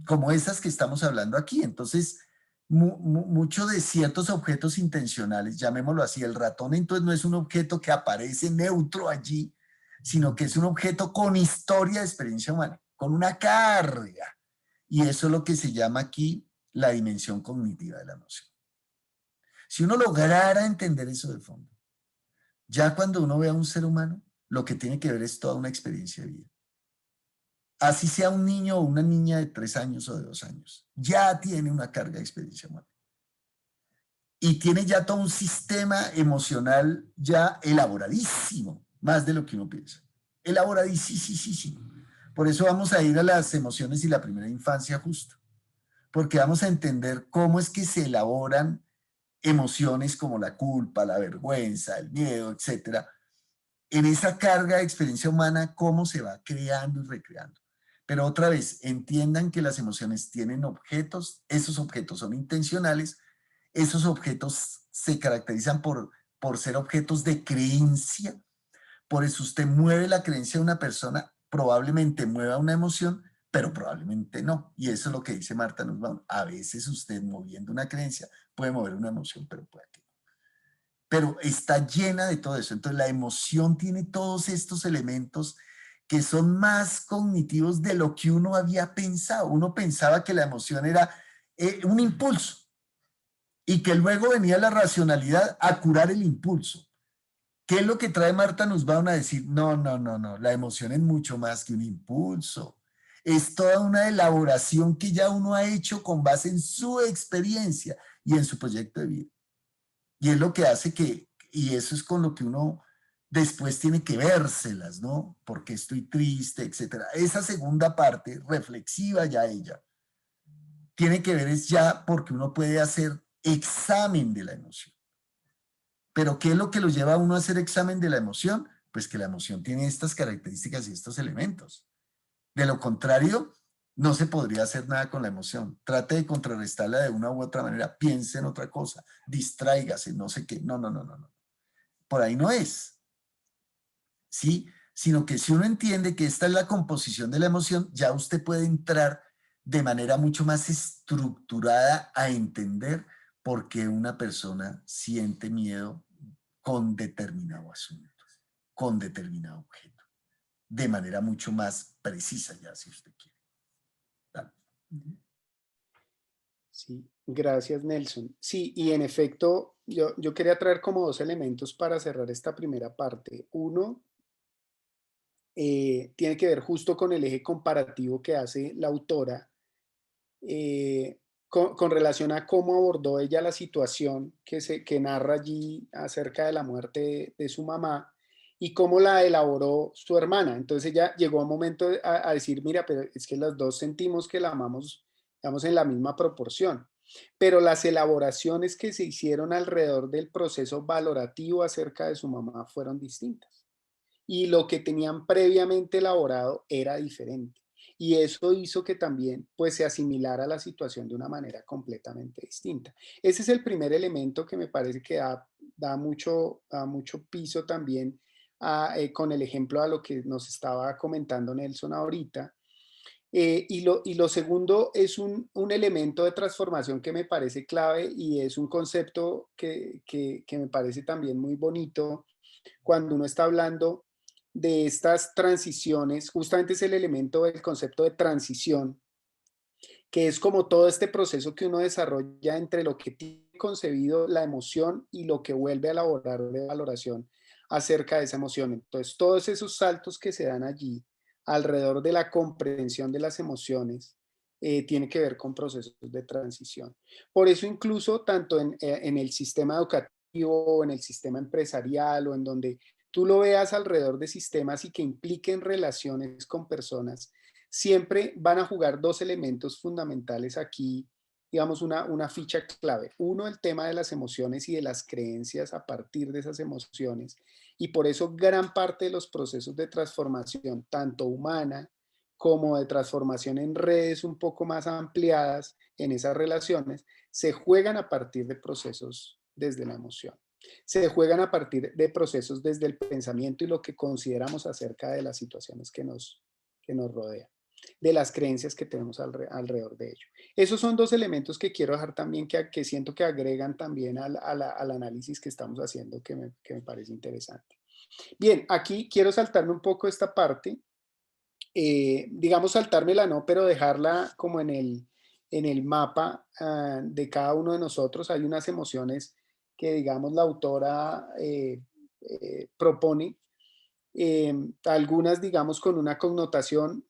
Como esas que estamos hablando aquí. Entonces, mucho de ciertos objetos intencionales, llamémoslo así, el ratón entonces no es un objeto que aparece neutro allí, sino que es un objeto con historia de experiencia humana, con una carga. Y eso es lo que se llama aquí la dimensión cognitiva de la emoción. Si uno lograra entender eso de fondo, ya cuando uno ve a un ser humano, lo que tiene que ver es toda una experiencia de vida. Así sea un niño o una niña de 3 años o de 2 años, ya tiene una carga de experiencia humana. Y tiene ya todo un sistema emocional ya elaboradísimo, más de lo que uno piensa. Elaboradísimo. Por eso vamos a ir a las emociones y la primera infancia justo. Porque vamos a entender cómo es que se elaboran emociones como la culpa, la vergüenza, el miedo, etcétera. En esa carga de experiencia humana, cómo se va creando y recreando. Pero otra vez, entiendan que las emociones tienen objetos, esos objetos son intencionales, esos objetos se caracterizan por ser objetos de creencia, por eso usted mueve la creencia de una persona, probablemente mueva una emoción, pero probablemente no. Y eso es lo que dice Marta Nussbaum. A veces usted moviendo una creencia puede mover una emoción, pero puede que no. Pero está llena de todo eso. Entonces la emoción tiene todos estos elementos que son más cognitivos de lo que uno había pensado. Uno pensaba que la emoción era un impulso y que luego venía la racionalidad a curar el impulso. ¿Qué es lo que trae Marta Nussbaum a decir? No, la emoción es mucho más que un impulso. Es toda una elaboración que ya uno ha hecho con base en su experiencia y en su proyecto de vida. Y es lo que hace y eso es con lo que uno después tiene que vérselas, ¿no? Porque estoy triste, etcétera. Esa segunda parte, reflexiva ya ella, tiene que ver es ya porque uno puede hacer examen de la emoción. Pero ¿qué es lo que lo lleva a uno a hacer examen de la emoción? Pues que la emoción tiene estas características y estos elementos. De lo contrario, no se podría hacer nada con la emoción. Trate de contrarrestarla de una u otra manera, piense en otra cosa, distráigase, no sé qué. No. Por ahí no es. ¿Sí? Sino que si uno entiende que esta es la composición de la emoción, ya usted puede entrar de manera mucho más estructurada a entender por qué una persona siente miedo con determinado asunto, con determinado objeto, de manera mucho más precisa ya, si usted quiere. Dale. Sí, gracias Nelson. Sí, y en efecto, yo quería traer como 2 elementos para cerrar esta primera parte. Uno, tiene que ver justo con el eje comparativo que hace la autora con relación a cómo abordó ella la situación que narra allí acerca de la muerte de su mamá y cómo la elaboró su hermana. Entonces ella llegó a un momento a decir, mira, pero es que las dos sentimos que la amamos, digamos, en la misma proporción. Pero las elaboraciones que se hicieron alrededor del proceso valorativo acerca de su mamá fueron distintas. Y lo que tenían previamente elaborado era diferente. Y eso hizo que también pues, se asimilara a la situación de una manera completamente distinta. Ese es el primer elemento que me parece que da mucho piso también con el ejemplo a lo que nos estaba comentando Nelson ahorita. Y lo segundo es un elemento de transformación que me parece clave y es un concepto que me parece también muy bonito cuando uno está hablando de estas transiciones. Justamente es el elemento del concepto de transición, que es como todo este proceso que uno desarrolla entre lo que tiene concebido la emoción y lo que vuelve a elaborar de valoración acerca de esa emoción. Entonces, todos esos saltos que se dan allí alrededor de la comprensión de las emociones tiene que ver con procesos de transición. Por eso incluso tanto en el sistema educativo o en el sistema empresarial o en donde tú lo veas alrededor de sistemas y que impliquen relaciones con personas, siempre van a jugar dos elementos fundamentales aquí, digamos una ficha clave. Uno, el tema de las emociones y de las creencias a partir de esas emociones. Y por eso gran parte de los procesos de transformación, tanto humana como de transformación en redes un poco más ampliadas en esas relaciones, se juegan a partir de procesos desde la emoción. Se juegan a partir de procesos desde el pensamiento y lo que consideramos acerca de las situaciones que nos rodean, de las creencias que tenemos alrededor de ello. Esos son dos elementos que quiero dejar también, que siento que agregan también al análisis que estamos haciendo, que me parece interesante. Bien, aquí quiero saltarme un poco esta parte, digamos saltármela no, pero dejarla como en el mapa de cada uno de nosotros. Hay unas emociones que, digamos, la autora propone, algunas, digamos, con una connotación,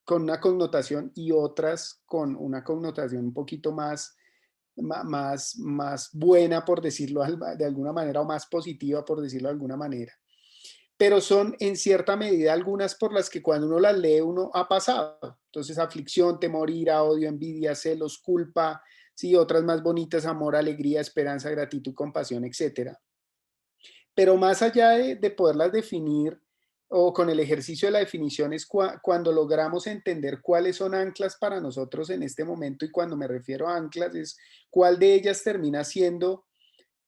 con una connotación y otras con una connotación un poquito más buena, por decirlo de alguna manera, o más positiva, por decirlo de alguna manera. Pero son en cierta medida algunas por las que cuando uno las lee uno ha pasado. Entonces, aflicción, temor, ira, odio, envidia, celos, culpa, sí, otras más bonitas, amor, alegría, esperanza, gratitud, compasión, etcétera. Pero más allá de poderlas definir o con el ejercicio de la definición es cuando logramos entender cuáles son anclas para nosotros en este momento, y cuando me refiero a anclas es cuál de ellas termina siendo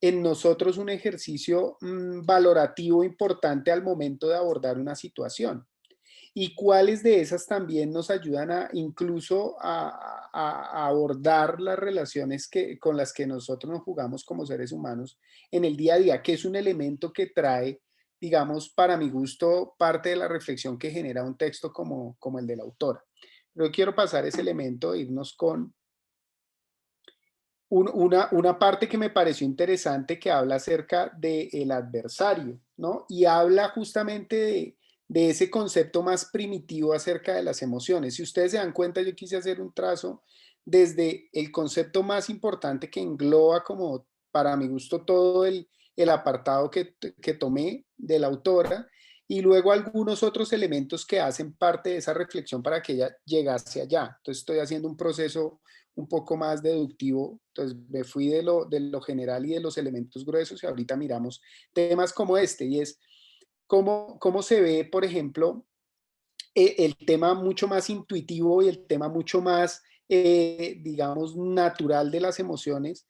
en nosotros un ejercicio valorativo importante al momento de abordar una situación, y cuáles de esas también nos ayudan incluso a abordar las relaciones con las que nosotros nos jugamos como seres humanos en el día a día, que es un elemento que trae, digamos, para mi gusto, parte de la reflexión que genera un texto como el de la autora. Pero quiero pasar ese elemento e irnos con una parte que me pareció interesante, que habla acerca del adversario, ¿no? Y habla justamente de ese concepto más primitivo acerca de las emociones. Si ustedes se dan cuenta, yo quise hacer un trazo desde el concepto más importante que engloba, como para mi gusto, todo el apartado que tomé de la autora, y luego algunos otros elementos que hacen parte de esa reflexión para que ella llegase allá. Entonces estoy haciendo un proceso un poco más deductivo. Entonces me fui de lo general y de los elementos gruesos, y ahorita miramos temas como este, y es cómo se ve, por ejemplo, el tema mucho más intuitivo y el tema mucho más, digamos, natural de las emociones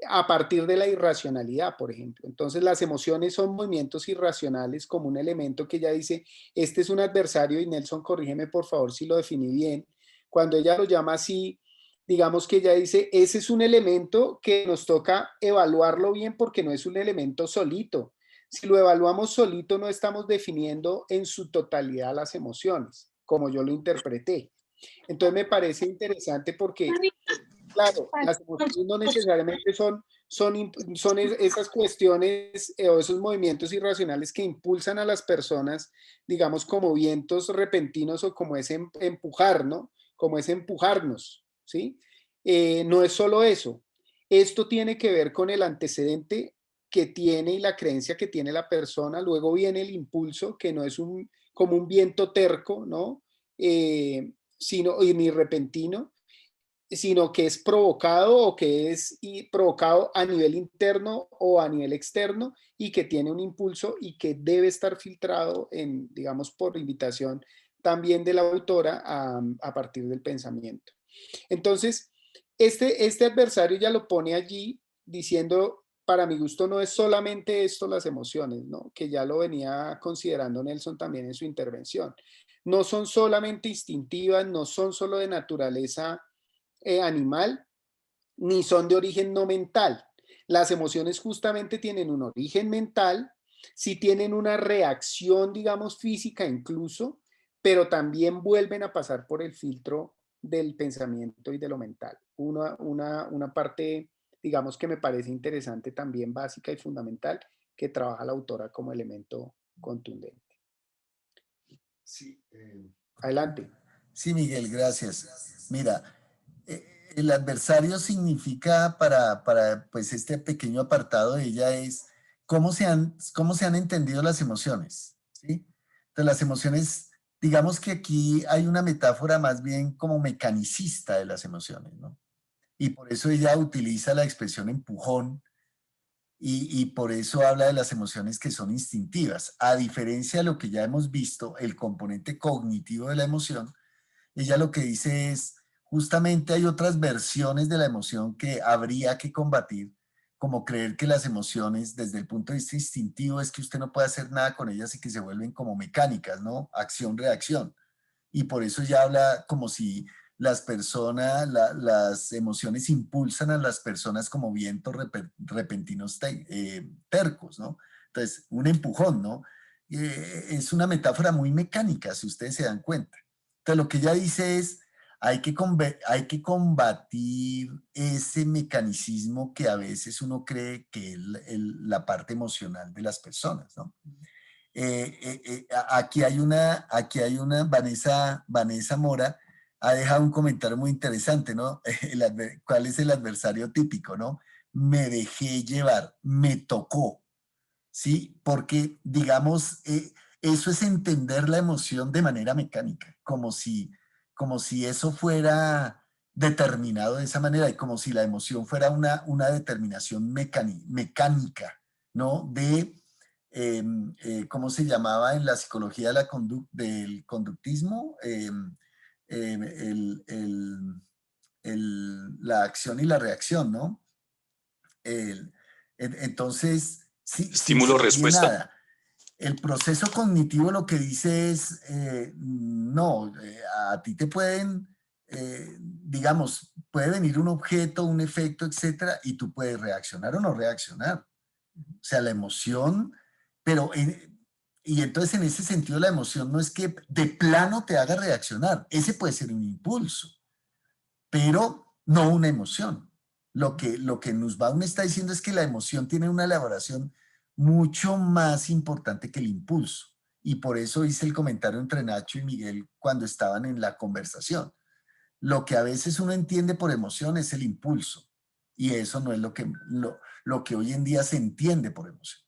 a partir de la irracionalidad, por ejemplo. Entonces las emociones son movimientos irracionales, como un elemento que ella dice, este es un adversario, y Nelson, corrígeme por favor si lo definí bien. Cuando ella lo llama así, digamos que ella dice, ese es un elemento que nos toca evaluarlo bien, porque no es un elemento solito. Si lo evaluamos solito, no estamos definiendo en su totalidad las emociones, como yo lo interpreté. Entonces me parece interesante porque, claro, las emociones no necesariamente son esas cuestiones o esos movimientos irracionales que impulsan a las personas, digamos, como vientos repentinos o como ese empujar, ¿no? Como ese empujarnos, ¿sí? No es solo eso. Esto tiene que ver con el antecedente que tiene y la creencia que tiene la persona. Luego viene el impulso, que no es como un viento terco, ¿no? Ni repentino, sino que es provocado o que es provocado a nivel interno o a nivel externo y que tiene un impulso y que debe estar filtrado digamos, por invitación también de la autora a partir del pensamiento. Entonces, este adversario ya lo pone allí diciendo, para mi gusto no es solamente esto las emociones, ¿no? Que ya lo venía considerando Nelson también en su intervención. No son solamente instintivas, no son solo de naturaleza animal, ni son de origen no mental. Las emociones justamente tienen un origen mental, sí tienen una reacción, digamos, física incluso, pero también vuelven a pasar por el filtro del pensamiento y de lo mental. Una parte, digamos, que me parece interesante también, básica y fundamental, que trabaja la autora como elemento contundente. Sí, Adelante. sí, Miguel, gracias. Mira, el adversario significa para pues, este pequeño apartado de ella es cómo se han entendido las emociones, ¿sí? Entonces, las emociones, digamos que aquí hay una metáfora más bien como mecanicista de las emociones, ¿no? Y por eso ella utiliza la expresión empujón y por eso habla de las emociones que son instintivas. A diferencia de lo que ya hemos visto, el componente cognitivo de la emoción, ella lo que dice es, justamente hay otras versiones de la emoción que habría que combatir, como creer que las emociones desde el punto de vista instintivo es que usted no puede hacer nada con ellas y que se vuelven como mecánicas, ¿no? Acción-reacción. Y por eso ya habla como si las personas, las emociones impulsan a las personas como vientos repentinos tercos, ¿no? Entonces, un empujón, ¿no? Es una metáfora muy mecánica, si ustedes se dan cuenta. Entonces, lo que ella dice es, hay que combatir ese mecanicismo que a veces uno cree que es la parte emocional de las personas, ¿no? Aquí hay una Vanessa Mora ha dejado un comentario muy interesante, ¿no? ¿Cuál es el adversario típico, no? Me dejé llevar, me tocó, ¿sí? Porque, digamos, eso es entender la emoción de manera mecánica, como si eso fuera determinado de esa manera y como si la emoción fuera una determinación mecánica, ¿no? ¿Cómo se llamaba en la psicología de del conductismo? La acción y la reacción, ¿no? Entonces, sin sentir Estímulo-respuesta. nada. El proceso cognitivo lo que dice es, no, a ti te pueden, digamos, puede venir un objeto, un efecto, etcétera, y tú puedes reaccionar o no reaccionar. O sea, la emoción, pero, y entonces en ese sentido la emoción no es que de plano te haga reaccionar, ese puede ser un impulso, pero no una emoción. Lo que Nussbaum está diciendo es que la emoción tiene una elaboración mucho más importante que el impulso. Y por eso hice el comentario entre Nacho y Miguel cuando estaban en la conversación. Lo que a veces uno entiende por emoción es el impulso. Y eso no es lo que hoy en día se entiende por emoción,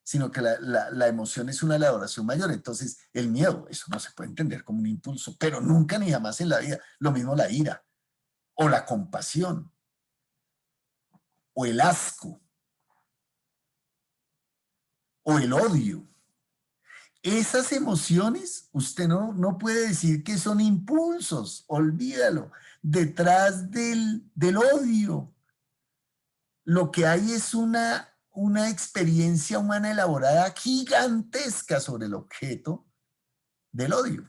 sino que la emoción es una elaboración mayor. Entonces, el miedo, eso no se puede entender como un impulso, pero nunca ni jamás en la vida. Lo mismo la ira, o la compasión, o el asco, o el odio. Esas emociones, usted no puede decir que son impulsos, olvídalo. Detrás del odio, lo que hay es una experiencia humana elaborada gigantesca sobre el objeto del odio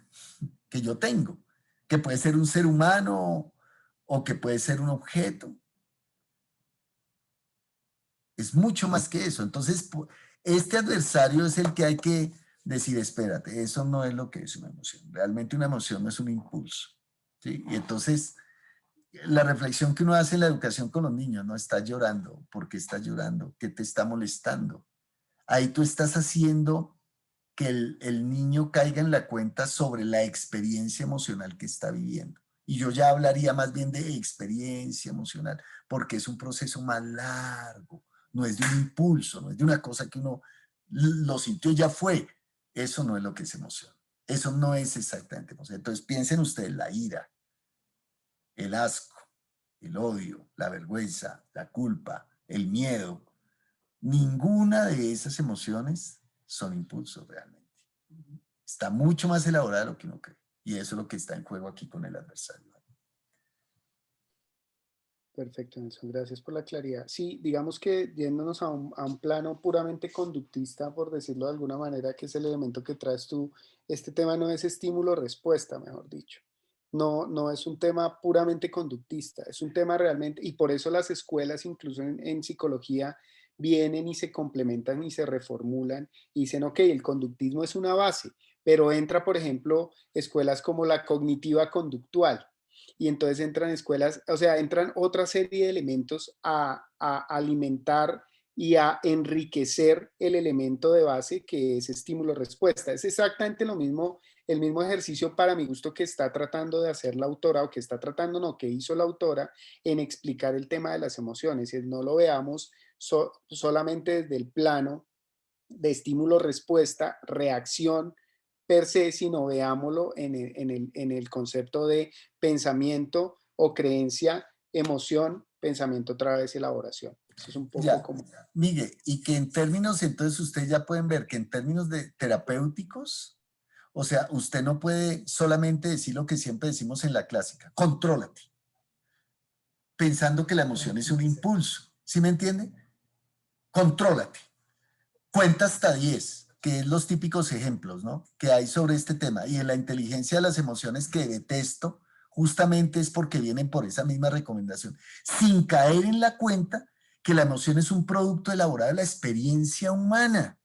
que yo tengo, que puede ser un ser humano o que puede ser un objeto. Es mucho más que eso. Entonces, este adversario es el que hay que decir, espérate, eso no es lo que es una emoción. Realmente una emoción no es un impulso, ¿sí? Y entonces, la reflexión que uno hace en la educación con los niños, no está llorando, ¿por qué está llorando? ¿Qué te está molestando? Ahí tú estás haciendo que el niño caiga en la cuenta sobre la experiencia emocional que está viviendo. Y yo ya hablaría más bien de experiencia emocional, porque es un proceso más largo, no es de un impulso, no es de una cosa que uno lo sintió y ya fue. Eso no es lo que es emoción. Eso no es exactamente emoción. Entonces piensen ustedes, la ira, el asco, el odio, la vergüenza, la culpa, el miedo. Ninguna de esas emociones son impulsos realmente. Está mucho más elaborada de lo que uno cree. Y eso es lo que está en juego aquí con el adversario. Perfecto, Nelson, gracias por la claridad. Sí, digamos que yéndonos a un plano puramente conductista, por decirlo de alguna manera, que es el elemento que traes tú, este tema no es estímulo-respuesta, mejor dicho. No, no es un tema puramente conductista, es un tema realmente, y por eso las escuelas, incluso en psicología, vienen y se complementan y se reformulan y dicen, ok, el conductismo es una base, pero entra, por ejemplo, escuelas como la cognitiva conductual, y entonces entran escuelas, o sea, entran otra serie de elementos a alimentar y a enriquecer el elemento de base que es estímulo-respuesta. Es exactamente lo mismo, el mismo ejercicio para mi gusto que está tratando de hacer la autora o que está tratando, no, que hizo la autora en explicar el tema de las emociones. No lo veamos solamente desde el plano de estímulo-respuesta, reacción, per se, sino veámoslo en el concepto de pensamiento o creencia, emoción, pensamiento otra vez, elaboración. Eso es un poco Ya, como... Miguel, y que en términos, entonces ustedes ya pueden ver que en términos de terapéuticos, o sea, usted no puede solamente decir lo que siempre decimos en la clásica, contrólate, pensando que la emoción es un impulso, ¿sí me entiende? Contrólate, cuenta hasta 10, que es los típicos ejemplos, ¿no? Que hay sobre este tema. Y en la inteligencia de las emociones que detesto, justamente es porque vienen por esa misma recomendación, sin caer en la cuenta que la emoción es un producto elaborado de la experiencia humana.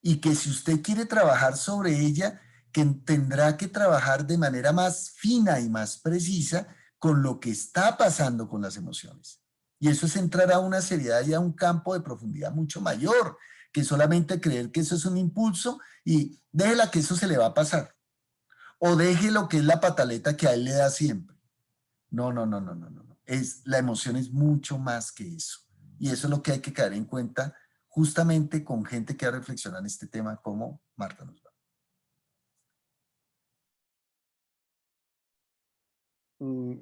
Y que si usted quiere trabajar sobre ella, que tendrá que trabajar de manera más fina y más precisa con lo que está pasando con las emociones. Y eso es entrar a una seriedad y a un campo de profundidad mucho mayor que solamente creer que eso es un impulso y déjela que eso se le va a pasar. O deje lo que es la pataleta que a él le da siempre. No, no, no, no, no, no. La emoción es mucho más que eso. Y eso es lo que hay que caer en cuenta justamente con gente que ha reflexionado en este tema como Marta Nussbaum.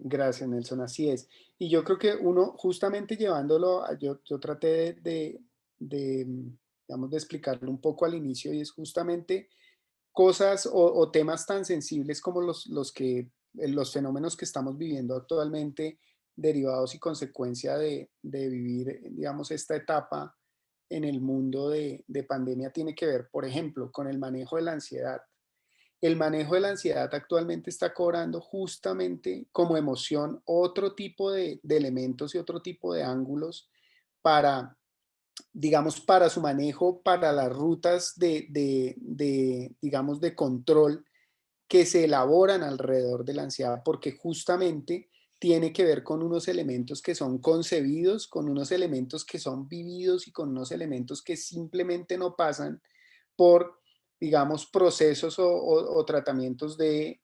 Gracias, Nelson, así es. Y yo creo que uno, justamente llevándolo, yo traté digamos, de explicarlo un poco al inicio, y es justamente cosas o temas tan sensibles como los fenómenos que estamos viviendo actualmente, derivados y consecuencia de vivir, digamos, esta etapa en el mundo de pandemia, tiene que ver, por ejemplo, con el manejo de la ansiedad. El manejo de la ansiedad actualmente está cobrando justamente como emoción otro tipo de elementos y otro tipo de ángulos para, digamos, para su manejo, para las rutas digamos, de control que se elaboran alrededor de la ansiedad, porque justamente tiene que ver con unos elementos que son concebidos, con unos elementos que son vividos y con unos elementos que simplemente no pasan por, digamos, procesos o tratamientos de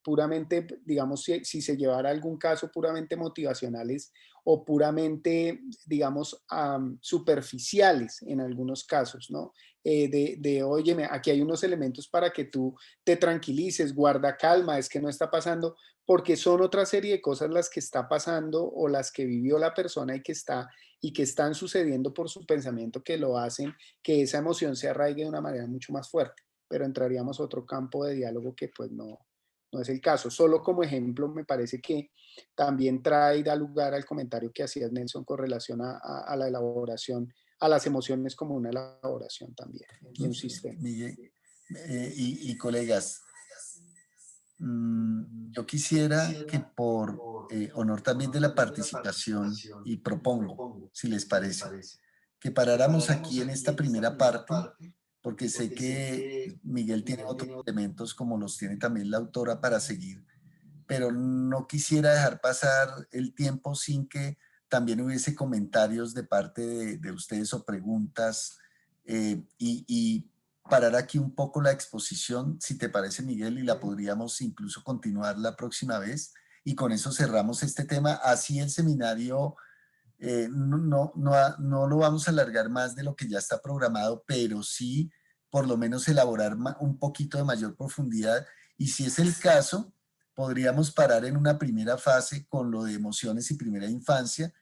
puramente, digamos, si se llevara algún caso puramente motivacionales o puramente, digamos, superficiales en algunos casos, ¿no? Óyeme, aquí hay unos elementos para que tú te tranquilices, guarda calma, es que no está pasando, porque son otra serie de cosas las que está pasando o las que vivió la persona y que están sucediendo por su pensamiento que lo hacen que esa emoción se arraigue de una manera mucho más fuerte, pero entraríamos a otro campo de diálogo que pues no es el caso. Solo como ejemplo me parece que también da lugar al comentario que hacías, Nelson, con relación a la elaboración, a las emociones como una elaboración también de un sistema. Miguel, y colegas, yo quisiera que por honor también de la participación, y propongo, si les parece, que paráramos aquí en esta primera parte, porque sé que Miguel tiene otros elementos como los tiene también la autora para seguir, pero no quisiera dejar pasar el tiempo sin que también hubiese comentarios de parte de ustedes o preguntas y parar aquí un poco la exposición, si te parece, Miguel, y la podríamos incluso continuar la próxima vez y con eso cerramos este tema. Así el seminario no lo vamos a alargar más de lo que ya está programado, pero sí por lo menos elaborar un poquito de mayor profundidad, y si es el caso, podríamos parar en una primera fase con lo de emociones y primera infancia,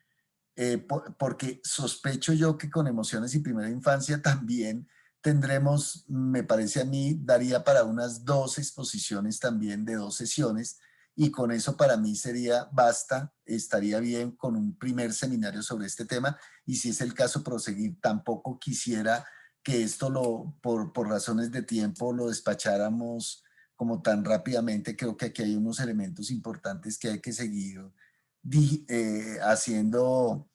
porque sospecho yo que con emociones y primera infancia también tendremos, me parece a mí, daría para unas 2 exposiciones también de 2 sesiones, y con eso para mí sería basta, estaría bien con un primer seminario sobre este tema, y si es el caso proseguir. Tampoco quisiera que esto por razones de tiempo lo despacháramos como tan rápidamente. Creo que aquí hay unos elementos importantes que hay que seguir haciendo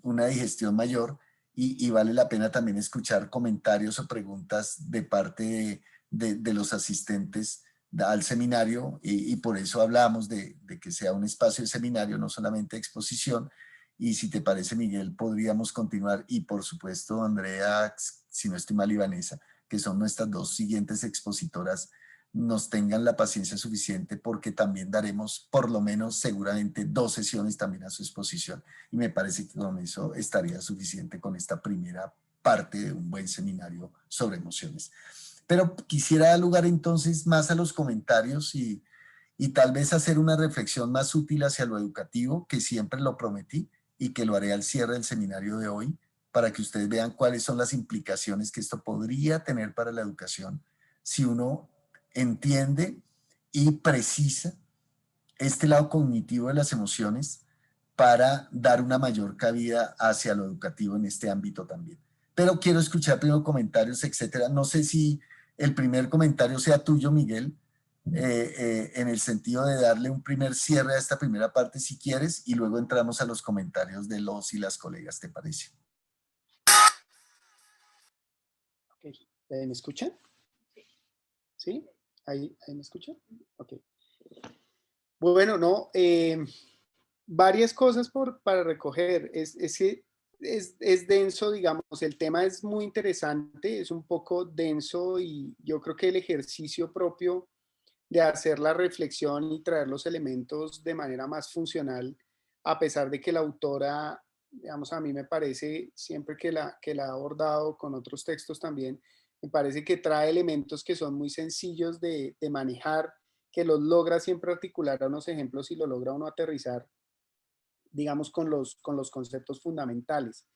una digestión mayor, y vale la pena también escuchar comentarios o preguntas de parte de los asistentes al seminario, y por eso hablamos de que sea un espacio de seminario, no solamente de exposición. Y si te parece, Miguel, podríamos continuar, y por supuesto Andrea, si no estoy mal, y Vanessa, que son nuestras 2 siguientes expositoras, nos tengan la paciencia suficiente, porque también daremos por lo menos seguramente 2 sesiones también a su exposición, y me parece que con eso estaría suficiente con esta primera parte de un buen seminario sobre emociones. Pero quisiera dar lugar entonces más a los comentarios, y tal vez hacer una reflexión más útil hacia lo educativo, que siempre lo prometí y que lo haré al cierre del seminario de hoy, para que ustedes vean cuáles son las implicaciones que esto podría tener para la educación si uno entiende y precisa este lado cognitivo de las emociones, para dar una mayor cabida hacia lo educativo en este ámbito también. Pero quiero escuchar primero comentarios, etcétera. No sé si el primer comentario sea tuyo, Miguel, en el sentido de darle un primer cierre a esta primera parte, si quieres, y luego entramos a los comentarios de los y las colegas, ¿te parece? Ok. ¿Me escuchan? ¿Sí? ¿Ahí me escuchan? Ok. Bueno, no, varias cosas para recoger. Que es denso, digamos, el tema es muy interesante, es un poco denso, y yo creo que el ejercicio propio de hacer la reflexión y traer los elementos de manera más funcional, a pesar de que la autora, digamos, a mí me parece, siempre que la ha abordado con otros textos también, me parece que trae elementos que son muy sencillos de manejar, que los logra siempre articular a unos ejemplos y lo logra uno aterrizar, digamos, con los conceptos fundamentales.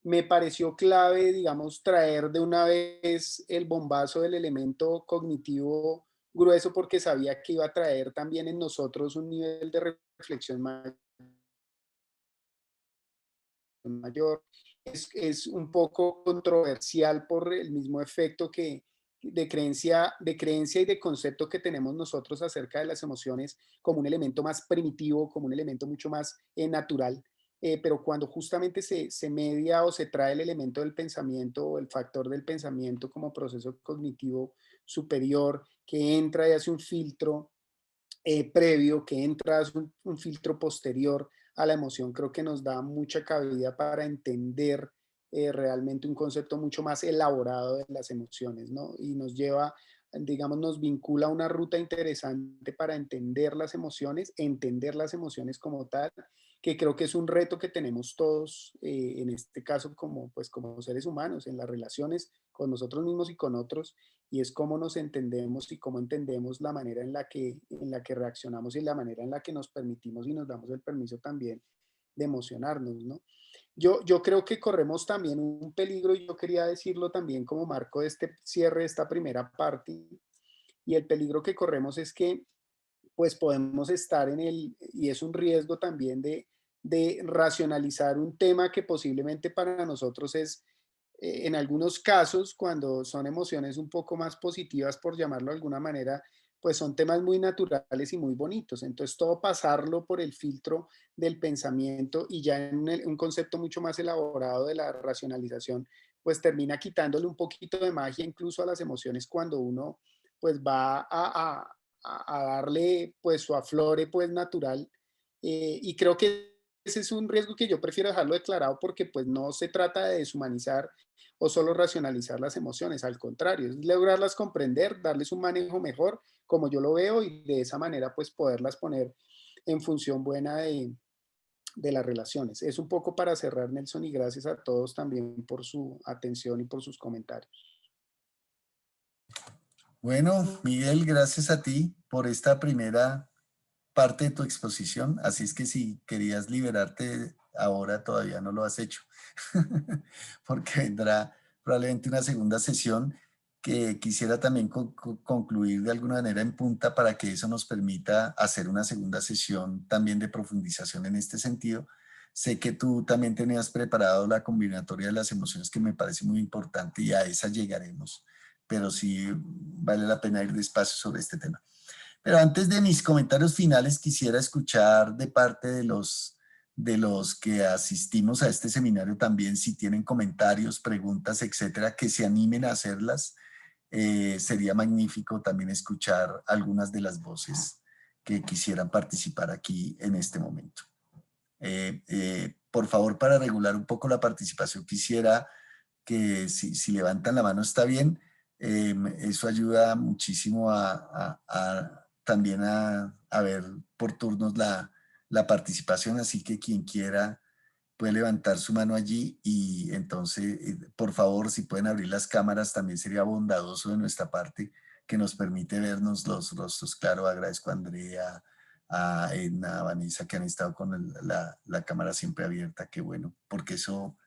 Me pareció clave, digamos, traer de una vez el bombazo del elemento cognitivo grueso, porque sabía que iba a traer también en nosotros un nivel de reflexión mayor. Es un poco controversial por el mismo efecto de creencia y de concepto que tenemos nosotros acerca de las emociones, como un elemento más primitivo, como un elemento mucho más natural. Pero cuando justamente se media o se trae el elemento del pensamiento, o el factor del pensamiento como proceso cognitivo superior, que entra y hace un filtro previo, que entra un filtro posterior a la emoción, creo que nos da mucha cabida para entender realmente un concepto mucho más elaborado de las emociones, ¿no? Y nos lleva, digamos, nos vincula a una ruta interesante para entender las emociones como tal, que creo que es un reto que tenemos todos, en este caso como, pues, como seres humanos, en las relaciones con nosotros mismos y con otros, y es cómo nos entendemos y cómo entendemos la manera en la que reaccionamos, y la manera en la que nos permitimos y nos damos el permiso también de emocionarnos, ¿no? Yo creo que corremos también un peligro, y yo quería decirlo también como marco de este cierre de esta primera parte, y el peligro que corremos es que pues podemos estar y es un riesgo también de racionalizar un tema que posiblemente para nosotros es, en algunos casos, cuando son emociones un poco más positivas, por llamarlo de alguna manera, pues son temas muy naturales y muy bonitos. Entonces, todo pasarlo por el filtro del pensamiento, y ya en un concepto mucho más elaborado de la racionalización, pues termina quitándole un poquito de magia incluso a las emociones, cuando uno pues va a darle pues su aflore pues natural. Y creo que es un riesgo que yo prefiero dejarlo declarado porque pues no se trata de deshumanizar o solo racionalizar las emociones, al contrario, es lograrlas comprender, darles un manejo mejor, como yo lo veo, y de esa manera pues poderlas poner en función buena de las relaciones. Es un poco para cerrar, Nelson, y gracias a todos también por su atención y por sus comentarios. Bueno, Miguel, gracias a ti por esta primera parte de tu exposición. Así es que si querías liberarte ahora, todavía no lo has hecho, porque vendrá probablemente una segunda sesión que quisiera también concluir de alguna manera en punta para que eso nos permita hacer una segunda sesión también de profundización en este sentido. Sé que tú también tenías preparado la combinatoria de las emociones que me parece muy importante y a esa llegaremos, pero sí vale la pena ir despacio sobre este tema. Pero antes de mis comentarios finales, quisiera escuchar de parte de los que asistimos a este seminario también, si tienen comentarios, preguntas, etcétera, que se animen a hacerlas. Sería magnífico también escuchar algunas de las voces que quisieran participar aquí en este momento. Por favor, para regular un poco la participación, quisiera que si levantan la mano está bien. Eso ayuda muchísimo también a ver por turnos la participación, así que quien quiera puede levantar su mano allí y entonces, por favor, si pueden abrir las cámaras, también sería bondadoso de nuestra parte, que nos permite vernos los rostros. Claro, agradezco a Andrea, a Edna, a Vanessa, que han estado con la cámara siempre abierta, qué bueno, porque eso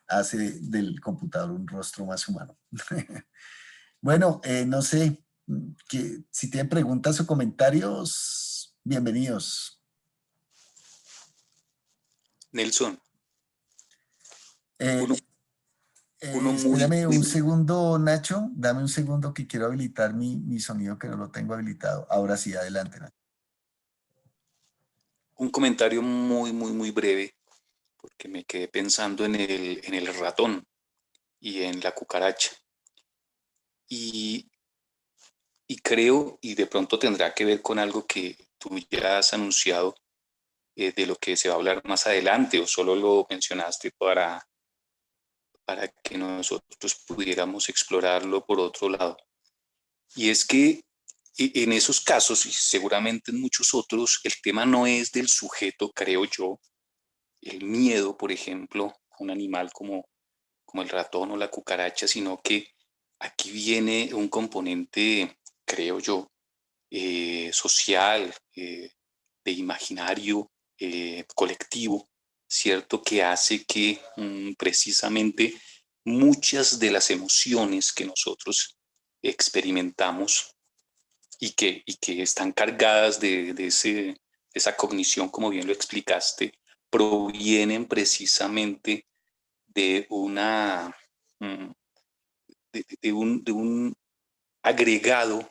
hace del computador un rostro más humano. Bueno, no sé, si tienen preguntas o comentarios, bienvenidos. Nelson, Eh, uno espérame un segundo, Nacho, dame un segundo que quiero habilitar mi sonido, que no lo tengo habilitado. Ahora sí, adelante, Nacho. un comentario muy breve, porque me quedé pensando en el ratón y en la cucaracha. Y creo, y de pronto tendrá que ver con algo que tú ya has anunciado, de lo que se va a hablar más adelante, o solo lo mencionaste para que nosotros pudiéramos explorarlo por otro lado. Y es que en esos casos, y seguramente en muchos otros, el tema no es del sujeto, creo yo, el miedo, por ejemplo, a un animal como el ratón o la cucaracha, sino que aquí viene un componente, creo yo, social, de imaginario colectivo, ¿cierto? Que hace que precisamente muchas de las emociones que nosotros experimentamos y que están cargadas de esa cognición, como bien lo explicaste, provienen precisamente de una de un agregado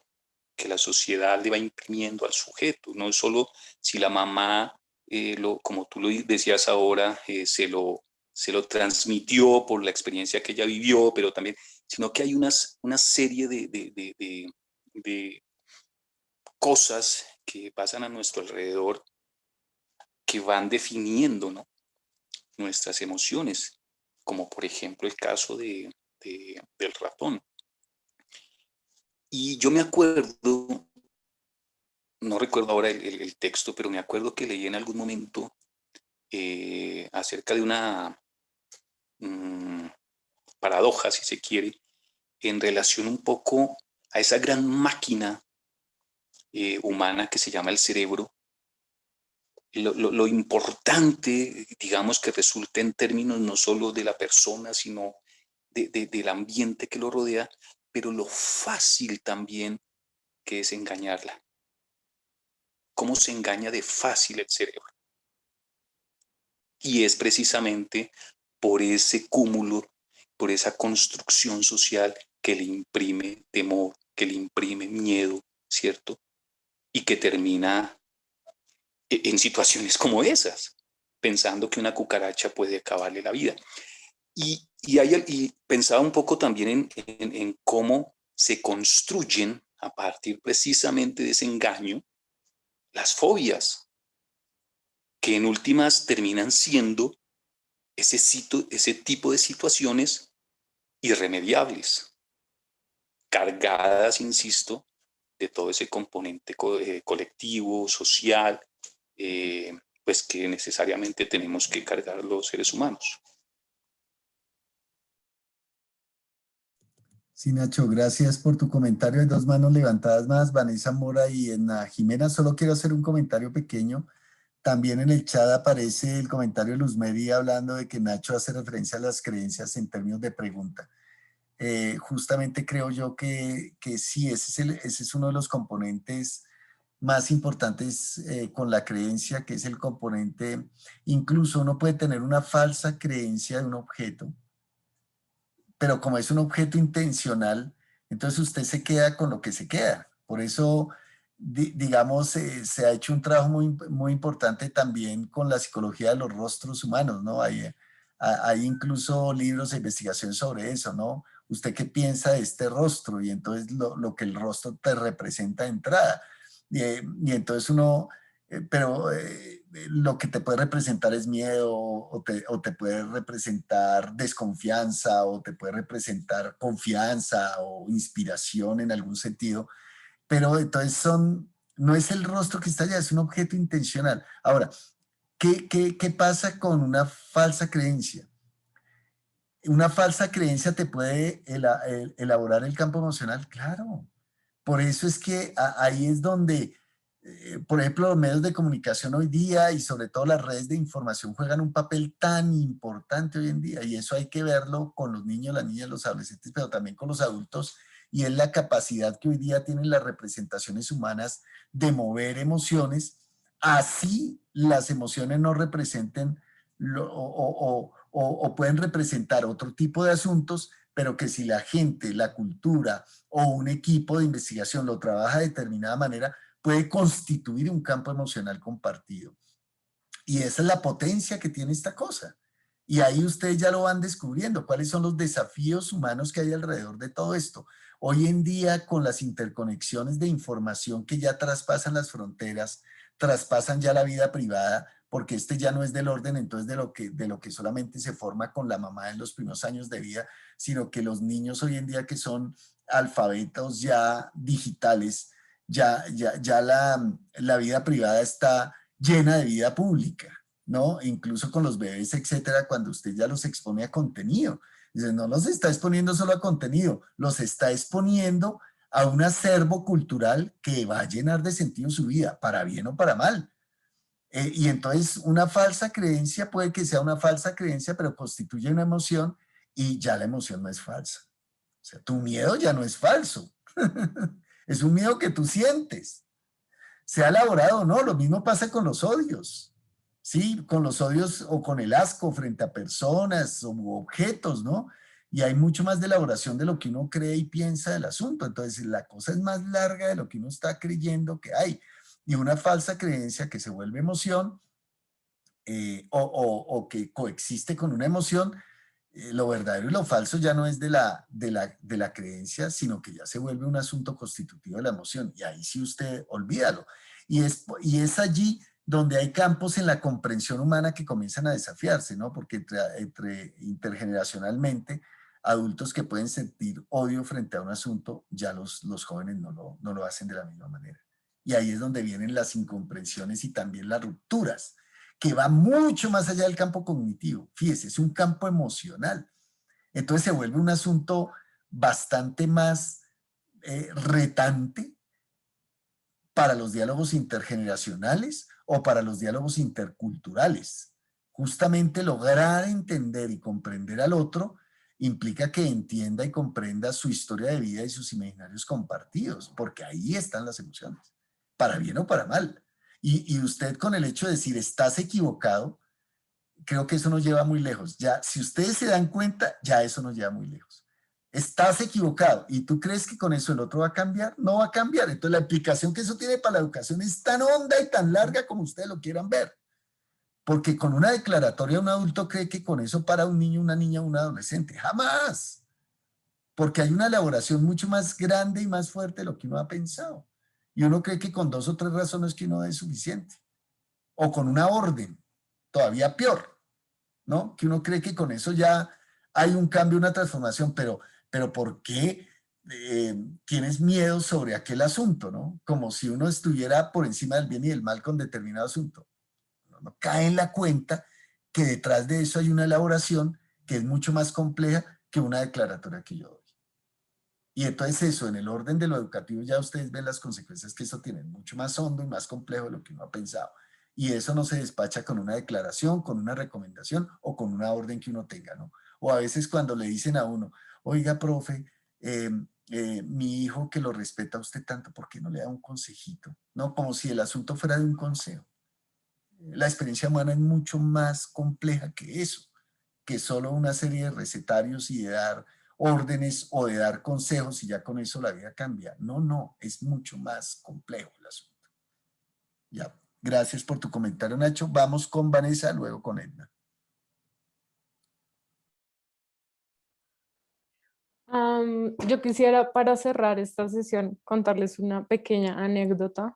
que la sociedad le va imprimiendo al sujeto. No es solo si la mamá, como tú lo decías ahora, se lo transmitió por la experiencia que ella vivió, pero también, sino que hay una serie de cosas que pasan a nuestro alrededor que van definiendo, ¿no?, nuestras emociones, como por ejemplo el caso del ratón. Y yo me acuerdo, no recuerdo ahora el texto, pero me acuerdo que leí en algún momento acerca de una paradoja, si se quiere, en relación un poco a esa gran máquina humana que se llama el cerebro. Lo importante, digamos, que resulta en términos no solo de la persona, sino del ambiente que lo rodea, pero lo fácil también que es engañarla. Cómo se engaña de fácil el cerebro. Y es precisamente por ese cúmulo, por esa construcción social que le imprime temor, que le imprime miedo, ¿cierto? Y que termina en situaciones como esas, pensando que una cucaracha puede acabarle la vida. Y pensaba un poco también en cómo se construyen a partir precisamente de ese engaño las fobias. que en últimas terminan siendo ese tipo de situaciones irremediables, cargadas, insisto, de todo ese componente colectivo, social, pues que necesariamente tenemos que cargar los seres humanos. Sí, Nacho, gracias por tu comentario. Hay dos manos levantadas más, Vanessa Mora y Edna Jimena. Solo quiero hacer un comentario pequeño. También en el chat aparece el comentario de Luz Mary hablando de que Nacho hace referencia a las creencias en términos de pregunta. Justamente creo yo que sí, ese es uno de los componentes más importantes con la creencia, que es el componente, incluso uno puede tener una falsa creencia de un objeto, pero como es un objeto intencional, entonces usted se queda con lo que se queda. Por eso, digamos, se ha hecho un trabajo muy importante también con la psicología de los rostros humanos, ¿no? Hay incluso libros de investigación sobre eso, ¿no? ¿Usted qué piensa de este rostro? Y entonces lo que el rostro te representa de entrada. Y entonces uno, lo que te puede representar es miedo, o te puede representar desconfianza, o te puede representar confianza o inspiración en algún sentido, pero entonces no es el rostro que está allá, es un objeto intencional. Ahora, ¿qué pasa con una falsa creencia? Una falsa creencia te puede elaborar el campo emocional, claro. Por eso es que ahí es donde, por ejemplo, los medios de comunicación hoy día y sobre todo las redes de información juegan un papel tan importante hoy en día, y eso hay que verlo con los niños, las niñas, los adolescentes, pero también con los adultos, y es la capacidad que hoy día tienen las representaciones humanas de mover emociones, así las emociones no representen o pueden representar otro tipo de asuntos, pero que si la gente, la cultura o un equipo de investigación lo trabaja de determinada manera, puede constituir un campo emocional compartido. Y esa es la potencia que tiene esta cosa. Y ahí ustedes ya lo van descubriendo, cuáles son los desafíos humanos que hay alrededor de todo esto. Hoy en día, con las interconexiones de información que ya traspasan las fronteras, traspasan ya la vida privada, porque este ya no es del orden entonces de lo que solamente se forma con la mamá en los primeros años de vida, sino que los niños hoy en día que son alfabetos ya digitales, ya la vida privada está llena de vida pública, ¿no? Incluso con los bebés, etcétera, cuando usted ya los expone a contenido. Dice, no los está exponiendo solo a contenido, los está exponiendo a un acervo cultural que va a llenar de sentido su vida, para bien o para mal. Y entonces una falsa creencia puede que sea una falsa creencia, pero constituye una emoción y ya la emoción no es falsa. O sea, tu miedo ya no es falso. Es un miedo que tú sientes. Sea elaborado o no, lo mismo pasa con los odios. Sí, con los odios o con el asco frente a personas o objetos, ¿no? Y hay mucho más de elaboración de lo que uno cree y piensa del asunto. Entonces, la cosa es más larga de lo que uno está creyendo que hay. Y una falsa creencia que se vuelve emoción o que coexiste con una emoción, lo verdadero y lo falso ya no es de la creencia, sino que ya se vuelve un asunto constitutivo de la emoción. Y ahí sí usted olvídalo. Y es allí donde hay campos en la comprensión humana que comienzan a desafiarse, ¿no? Porque intergeneracionalmente, adultos que pueden sentir odio frente a un asunto, ya los jóvenes no lo hacen de la misma manera. Y ahí es donde vienen las incomprensiones y también las rupturas, que va mucho más allá del campo cognitivo. Fíjese, es un campo emocional. Entonces se vuelve un asunto bastante más retante para los diálogos intergeneracionales o para los diálogos interculturales. Justamente lograr entender y comprender al otro implica que entienda y comprenda su historia de vida y sus imaginarios compartidos, porque ahí están las emociones, para bien o para mal. Y usted con el hecho de decir estás equivocado, creo que eso nos lleva muy lejos. Ya, si ustedes se dan cuenta, ya eso nos lleva muy lejos. Estás equivocado y tú crees que con eso el otro va a cambiar, no va a cambiar. Entonces la implicación que eso tiene para la educación es tan honda y tan larga como ustedes lo quieran ver. Porque con una declaratoria un adulto cree que con eso para un niño, una niña, un adolescente. Jamás. Porque hay una elaboración mucho más grande y más fuerte de lo que uno ha pensado. Y uno cree que con 2 o 3 razones que uno es suficiente. o con una orden, todavía peor, ¿no? Que uno cree que con eso ya hay un cambio, una transformación, pero ¿por qué tienes miedo sobre aquel asunto, ¿no? Como si uno estuviera por encima del bien y del mal con determinado asunto. Uno cae en la cuenta que detrás de eso hay una elaboración que es mucho más compleja que una declaratoria que yo doy. Y entonces eso, en el orden de lo educativo, ya ustedes ven las consecuencias que eso tiene, mucho más hondo y más complejo de lo que uno ha pensado. Y eso no se despacha con una declaración, con una recomendación o con una orden que uno tenga, ¿no? O a veces cuando le dicen a uno, oiga, profe, mi hijo que lo respeta a usted tanto, ¿por qué no le da un consejito? ¿No? Como si el asunto fuera de un consejo. La experiencia humana es mucho más compleja que eso, que solo una serie de recetarios y de dar órdenes o de dar consejos y ya con eso la vida cambia. No, no, es mucho más complejo el asunto. Ya, gracias por tu comentario, Nacho. Vamos con Vanessa, luego con Edna. Yo quisiera, para cerrar esta sesión, contarles una pequeña anécdota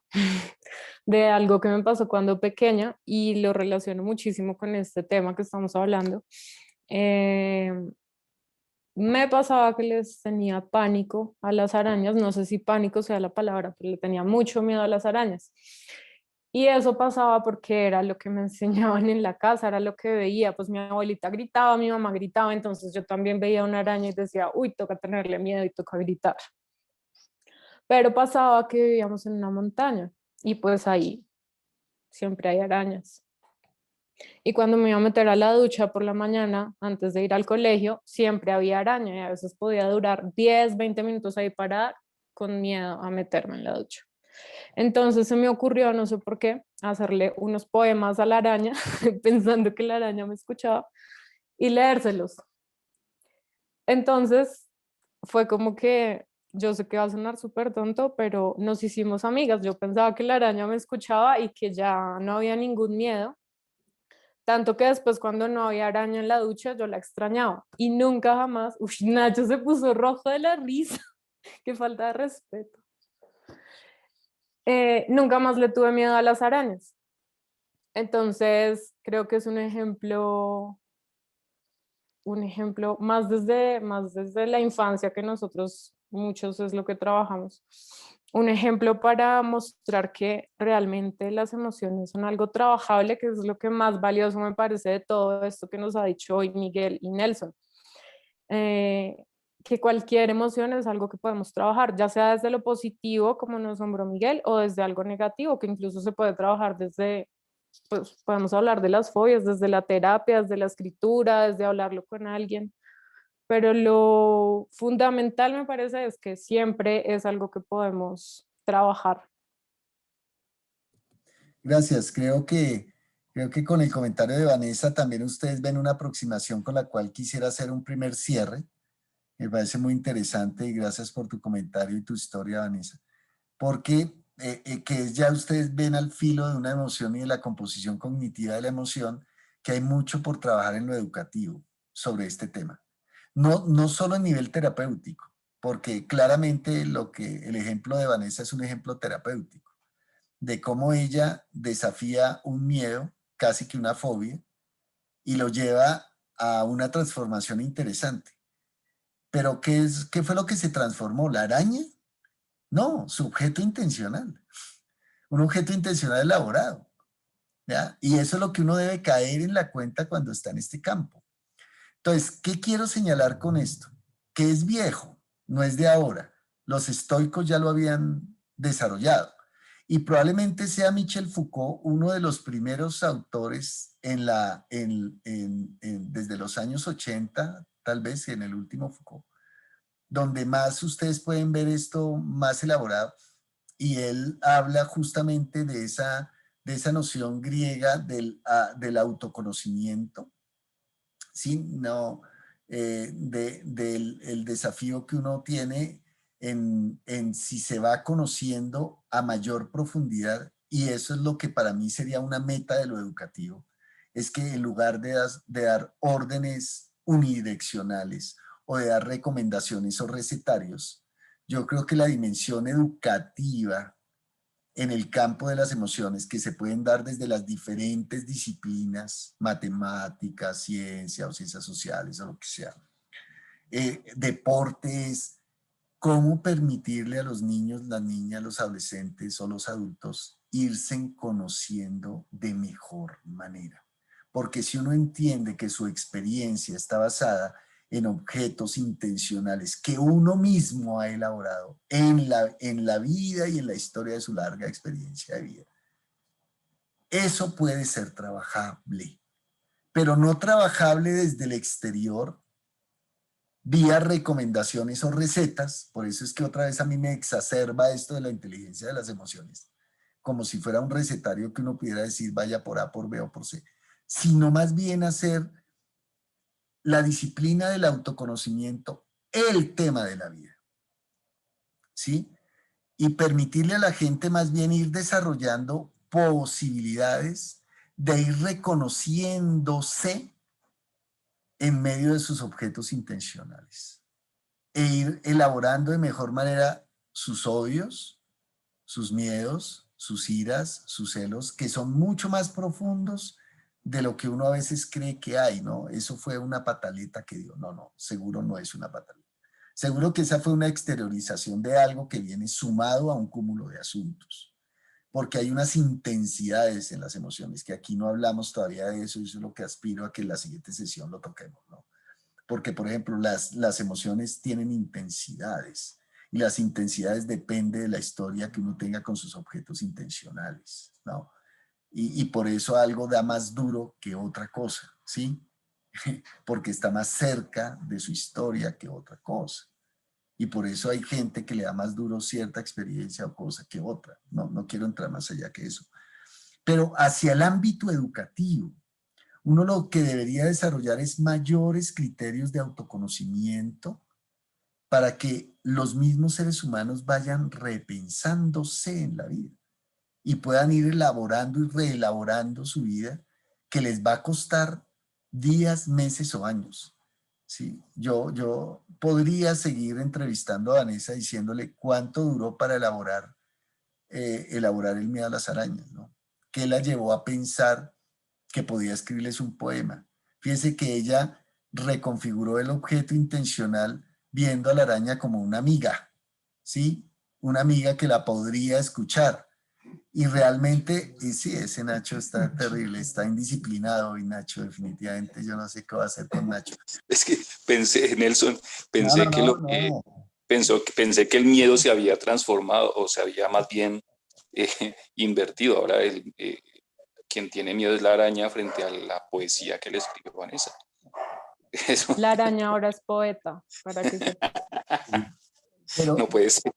de algo que me pasó cuando pequeña y lo relaciono muchísimo con este tema que estamos hablando. Me pasaba que les tenía pánico a las arañas, no sé si pánico sea la palabra, pero le tenía mucho miedo a las arañas. Y eso pasaba porque era lo que me enseñaban en la casa, era lo que veía, pues mi abuelita gritaba, mi mamá gritaba, entonces yo también veía una araña y decía, uy, toca tenerle miedo y toca gritar. Pero pasaba que vivíamos en una montaña y pues ahí siempre hay arañas. Y cuando me iba a meter a la ducha por la mañana, antes de ir al colegio, siempre había araña y a veces podía durar 10, 20 minutos ahí parada con miedo a meterme en la ducha. Entonces se me ocurrió, no sé por qué, hacerle unos poemas a la araña, pensando que la araña me escuchaba, y leérselos. Entonces fue como que, yo sé que va a sonar súper tonto, pero nos hicimos amigas. Yo pensaba que la araña me escuchaba y que ya no había ningún miedo. Tanto que después cuando no había araña en la ducha, yo la extrañaba. Y nunca jamás, uy, Nacho se puso rojo de la risa. Qué falta de respeto. Nunca más le tuve miedo a las arañas. Entonces, creo que es un ejemplo más desde la infancia que nosotros muchos es lo que trabajamos. Un ejemplo para mostrar que realmente las emociones son algo trabajable, que es lo que más valioso me parece de todo esto que nos ha dicho hoy Miguel y Nelson. Que cualquier emoción es algo que podemos trabajar, ya sea desde lo positivo, como nos nombró Miguel, o desde algo negativo, que incluso se puede trabajar desde, pues podemos hablar de las fobias, desde la terapia, desde la escritura, desde hablarlo con alguien, pero lo fundamental me parece es que siempre es algo que podemos trabajar. Gracias, creo que con el comentario de Vanessa también ustedes ven una aproximación con la cual quisiera hacer un primer cierre. Me parece muy interesante y gracias por tu comentario y tu historia, Vanessa. Porque que ya ustedes ven al filo de una emoción y de la composición cognitiva de la emoción que hay mucho por trabajar en lo educativo sobre este tema. No, no solo a nivel terapéutico, porque claramente el ejemplo de Vanessa es un ejemplo terapéutico, de cómo ella desafía un miedo, casi que una fobia, y lo lleva a una transformación interesante. Pero ¿qué fue lo que se transformó? ¿La araña? No, su objeto intencional. Un objeto intencional elaborado. ¿Ya? Y eso es lo que uno debe caer en la cuenta cuando está en este campo. Entonces, ¿qué quiero señalar con esto? Que es viejo, no es de ahora. Los estoicos ya lo habían desarrollado. Y probablemente sea Michel Foucault uno de los primeros autores desde los años 80, tal vez en el último Foucault, donde más ustedes pueden ver esto más elaborado. Y él habla justamente de esa noción griega del autoconocimiento, ¿sí? No, del el desafío que uno tiene en si se va conociendo a mayor profundidad, y eso es lo que para mí sería una meta de lo educativo, es que en lugar de dar órdenes unidireccionales o de dar recomendaciones o recetarios, yo creo que la dimensión educativa en el campo de las emociones que se pueden dar desde las diferentes disciplinas, matemáticas, ciencia o ciencias sociales o lo que sea. Deportes, cómo permitirle a los niños, las niñas, los adolescentes o los adultos irse conociendo de mejor manera. Porque si uno entiende que su experiencia está basada en objetos intencionales que uno mismo ha elaborado en la vida y en la historia de su larga experiencia de vida, eso puede ser trabajable, pero no trabajable desde el exterior, vía recomendaciones o recetas. Por eso es que otra vez a mí me exacerba esto de la inteligencia de las emociones, como si fuera un recetario que uno pudiera decir vaya por A, por B o por C, sino más bien hacer la disciplina del autoconocimiento el tema de la vida, ¿sí? Y permitirle a la gente más bien ir desarrollando posibilidades de ir reconociéndose en medio de sus objetos intencionales e ir elaborando de mejor manera sus odios, sus miedos, sus iras, sus celos, que son mucho más profundos de lo que uno a veces cree que hay, ¿no? Eso fue una pataleta que dio. No, no, seguro no es una pataleta. Seguro que esa fue una exteriorización de algo que viene sumado a un cúmulo de asuntos. Porque hay unas intensidades en las emociones, que aquí no hablamos todavía de eso, y eso es lo que aspiro a que en la siguiente sesión lo toquemos, ¿no? Porque, por ejemplo, las emociones tienen intensidades, y las intensidades dependen de la historia que uno tenga con sus objetos intencionales, ¿no? Y por eso algo da más duro que otra cosa, ¿sí? Porque está más cerca de su historia que otra cosa. Y por eso hay gente que le da más duro cierta experiencia o cosa que otra. No, no quiero entrar más allá que eso. Pero hacia el ámbito educativo, uno lo que debería desarrollar es mayores criterios de autoconocimiento para que los mismos seres humanos vayan repensándose en la vida y puedan ir elaborando y reelaborando su vida, que les va a costar días, meses o años. ¿Sí? Yo podría seguir entrevistando a Vanessa diciéndole cuánto duró para elaborar el miedo a las arañas, ¿no? ¿Qué la llevó a pensar que podía escribirles un poema? Fíjense que ella reconfiguró el objeto intencional viendo a la araña como una amiga, ¿sí? Una amiga que la podría escuchar. Y realmente, y sí, ese Nacho está terrible, está indisciplinado y Nacho, definitivamente, yo no sé qué va a hacer con Nacho. Es que pensé, Nelson, No, pensé no, que no, no. pensé que el miedo se había transformado o se había más bien invertido. Ahora quien tiene miedo es la araña frente a la poesía que le escribió Vanessa. Eso La araña ahora es poeta, para que sepa. Pero, no puede ser.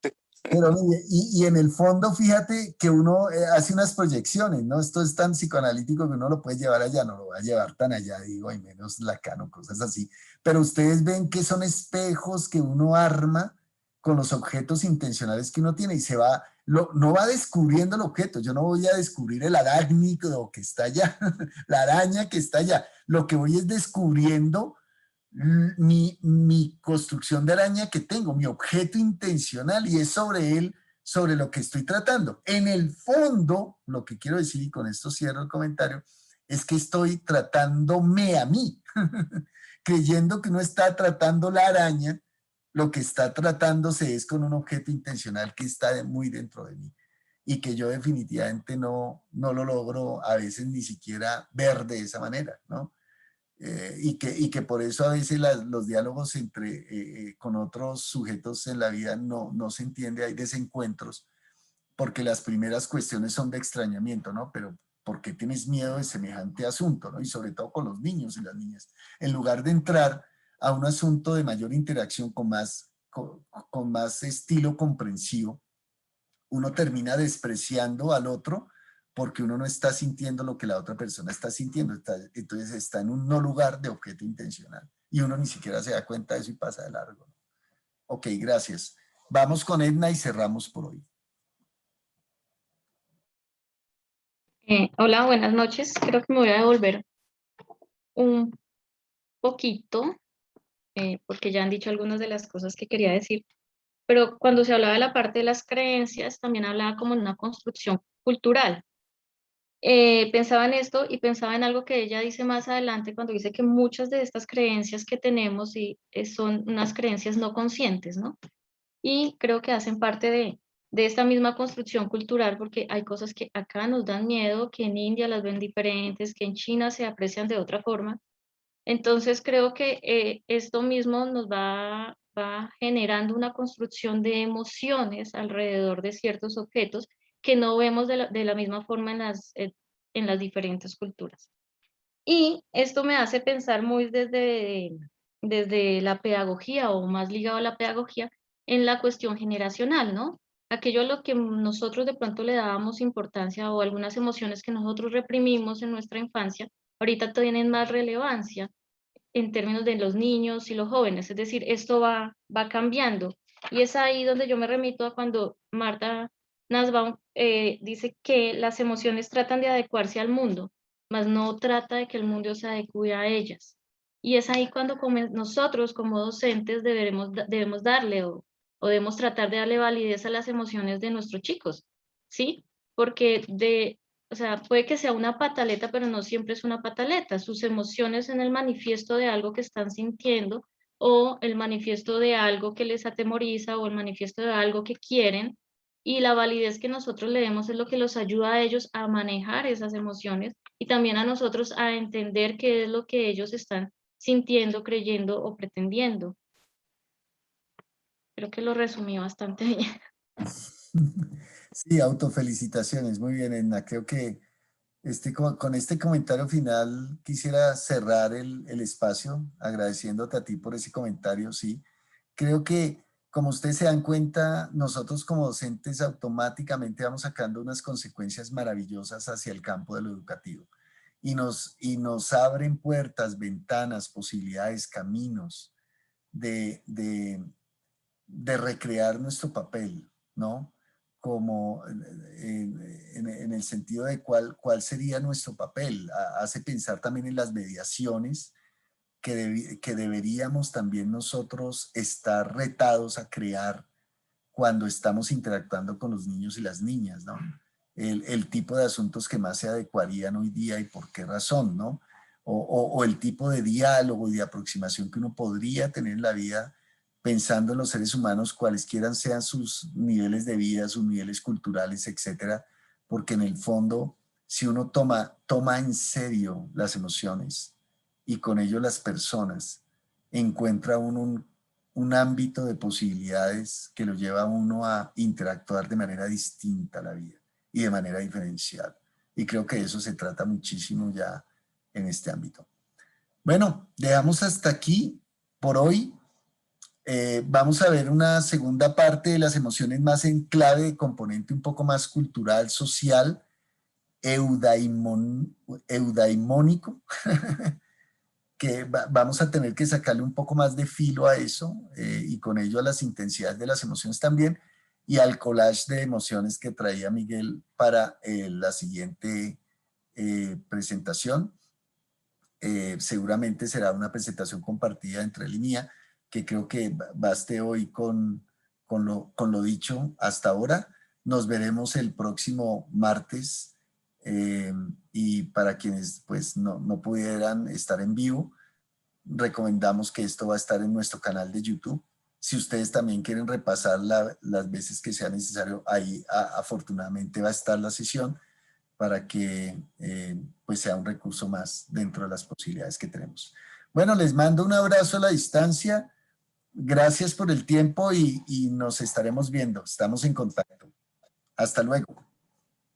pero mire, y en el fondo, fíjate que uno hace unas proyecciones, ¿no? Esto es tan psicoanalítico que uno lo puede llevar allá, no lo va a llevar tan allá, digo, hay menos Lacan, cosas así. Pero ustedes ven que son espejos que uno arma con los objetos intencionales que uno tiene y se va, no va descubriendo el objeto. Yo no voy a descubrir el arácnido que está allá, la araña que está allá. Lo que voy es descubriendo mi construcción de araña que tengo, mi objeto intencional, y es sobre él, sobre lo que estoy tratando. En el fondo, lo que quiero decir, y con esto cierro el comentario, es que estoy tratándome a mí, creyendo que no está tratando la araña, lo que está tratándose es con un objeto intencional que está muy dentro de mí y que yo definitivamente no lo logro a veces ni siquiera ver de esa manera, ¿no? Y que por eso a veces los diálogos con otros sujetos en la vida no se entiende, hay desencuentros, porque las primeras cuestiones son de extrañamiento, ¿no? Pero ¿por qué tienes miedo de semejante asunto, ¿no? Y sobre todo con los niños y las niñas, en lugar de entrar a un asunto de mayor interacción con más estilo comprensivo, uno termina despreciando al otro porque uno no está sintiendo lo que la otra persona está sintiendo. Entonces está en un no lugar de objeto intencional. Y uno ni siquiera se da cuenta de eso y pasa de largo. Ok, gracias. Vamos con Edna y cerramos por hoy. Hola, buenas noches. Creo que me voy a devolver un poquito, porque ya han dicho algunas de las cosas que quería decir. pero cuando se hablaba de la parte de las creencias, también hablaba como en una construcción cultural. Pensaba en esto y pensaba en algo que ella dice más adelante cuando dice que muchas de estas creencias que tenemos son unas creencias no conscientes, ¿no? Y creo que hacen parte de esta misma construcción cultural, porque hay cosas que acá nos dan miedo, que en India las ven diferentes, que en China se aprecian de otra forma. Entonces creo que esto mismo nos va generando una construcción de emociones alrededor de ciertos objetos que no vemos de la misma forma en las diferentes culturas. Y esto me hace pensar muy desde la pedagogía o más ligado a la pedagogía en la cuestión generacional, ¿no? Aquello a lo que nosotros de pronto le dábamos importancia o algunas emociones que nosotros reprimimos en nuestra infancia, ahorita tienen más relevancia en términos de los niños y los jóvenes, es decir, esto va cambiando. Y es ahí donde yo me remito a cuando Marta Nussbaum dice que las emociones tratan de adecuarse al mundo, mas no trata de que el mundo se adecue a ellas. Y es ahí cuando nosotros como docentes debemos darle o debemos tratar de darle validez a las emociones de nuestros chicos, ¿sí? Porque o sea, puede que sea una pataleta, pero no siempre es una pataleta. Sus emociones en el manifiesto de algo que están sintiendo o el manifiesto de algo que les atemoriza o el manifiesto de algo que quieren. Y la validez que nosotros le demos es lo que los ayuda a ellos a manejar esas emociones y también a nosotros a entender qué es lo que ellos están sintiendo, creyendo o pretendiendo. Creo que lo resumí bastante bien. Sí, autofelicitaciones. Muy bien, Edna. Creo que con este comentario final quisiera cerrar el espacio agradeciéndote a ti por ese comentario. Sí, creo que como ustedes se dan cuenta, nosotros como docentes automáticamente vamos sacando unas consecuencias maravillosas hacia el campo de lo educativo y nos abren puertas, ventanas, posibilidades, caminos de recrear nuestro papel, ¿no? Como en el sentido de cuál sería nuestro papel. Hace pensar también en las mediaciones que deberíamos también nosotros estar retados a crear cuando estamos interactuando con los niños y las niñas, ¿no? El tipo de asuntos que más se adecuarían hoy día y por qué razón, ¿no? O el tipo de diálogo y de aproximación que uno podría tener en la vida pensando en los seres humanos, cualesquiera sean sus niveles de vida, sus niveles culturales, etcétera, porque en el fondo, si uno toma en serio las emociones y con ello las personas, encuentra uno un ámbito de posibilidades que lo lleva a uno a interactuar de manera distinta a la vida y de manera diferencial. Y creo que de eso se trata muchísimo ya en este ámbito. Bueno, dejamos hasta aquí por hoy. Vamos a ver una segunda parte de las emociones más en clave de componente un poco más cultural, social, eudaimónico, que vamos a tener que sacarle un poco más de filo a eso y con ello a las intensidades de las emociones también y al collage de emociones que traía Miguel para la siguiente presentación. Seguramente será una presentación compartida entre él y mía, que creo que baste hoy con lo dicho hasta ahora. Nos veremos el próximo martes y para quienes pues no pudieran estar en vivo, recomendamos que esto va a estar en nuestro canal de YouTube. Si ustedes también quieren repasar las veces que sea necesario, ahí afortunadamente va a estar la sesión para que pues sea un recurso más dentro de las posibilidades que tenemos. Bueno, les mando un abrazo a la distancia. Gracias por el tiempo y nos estaremos viendo. Estamos en contacto. Hasta luego.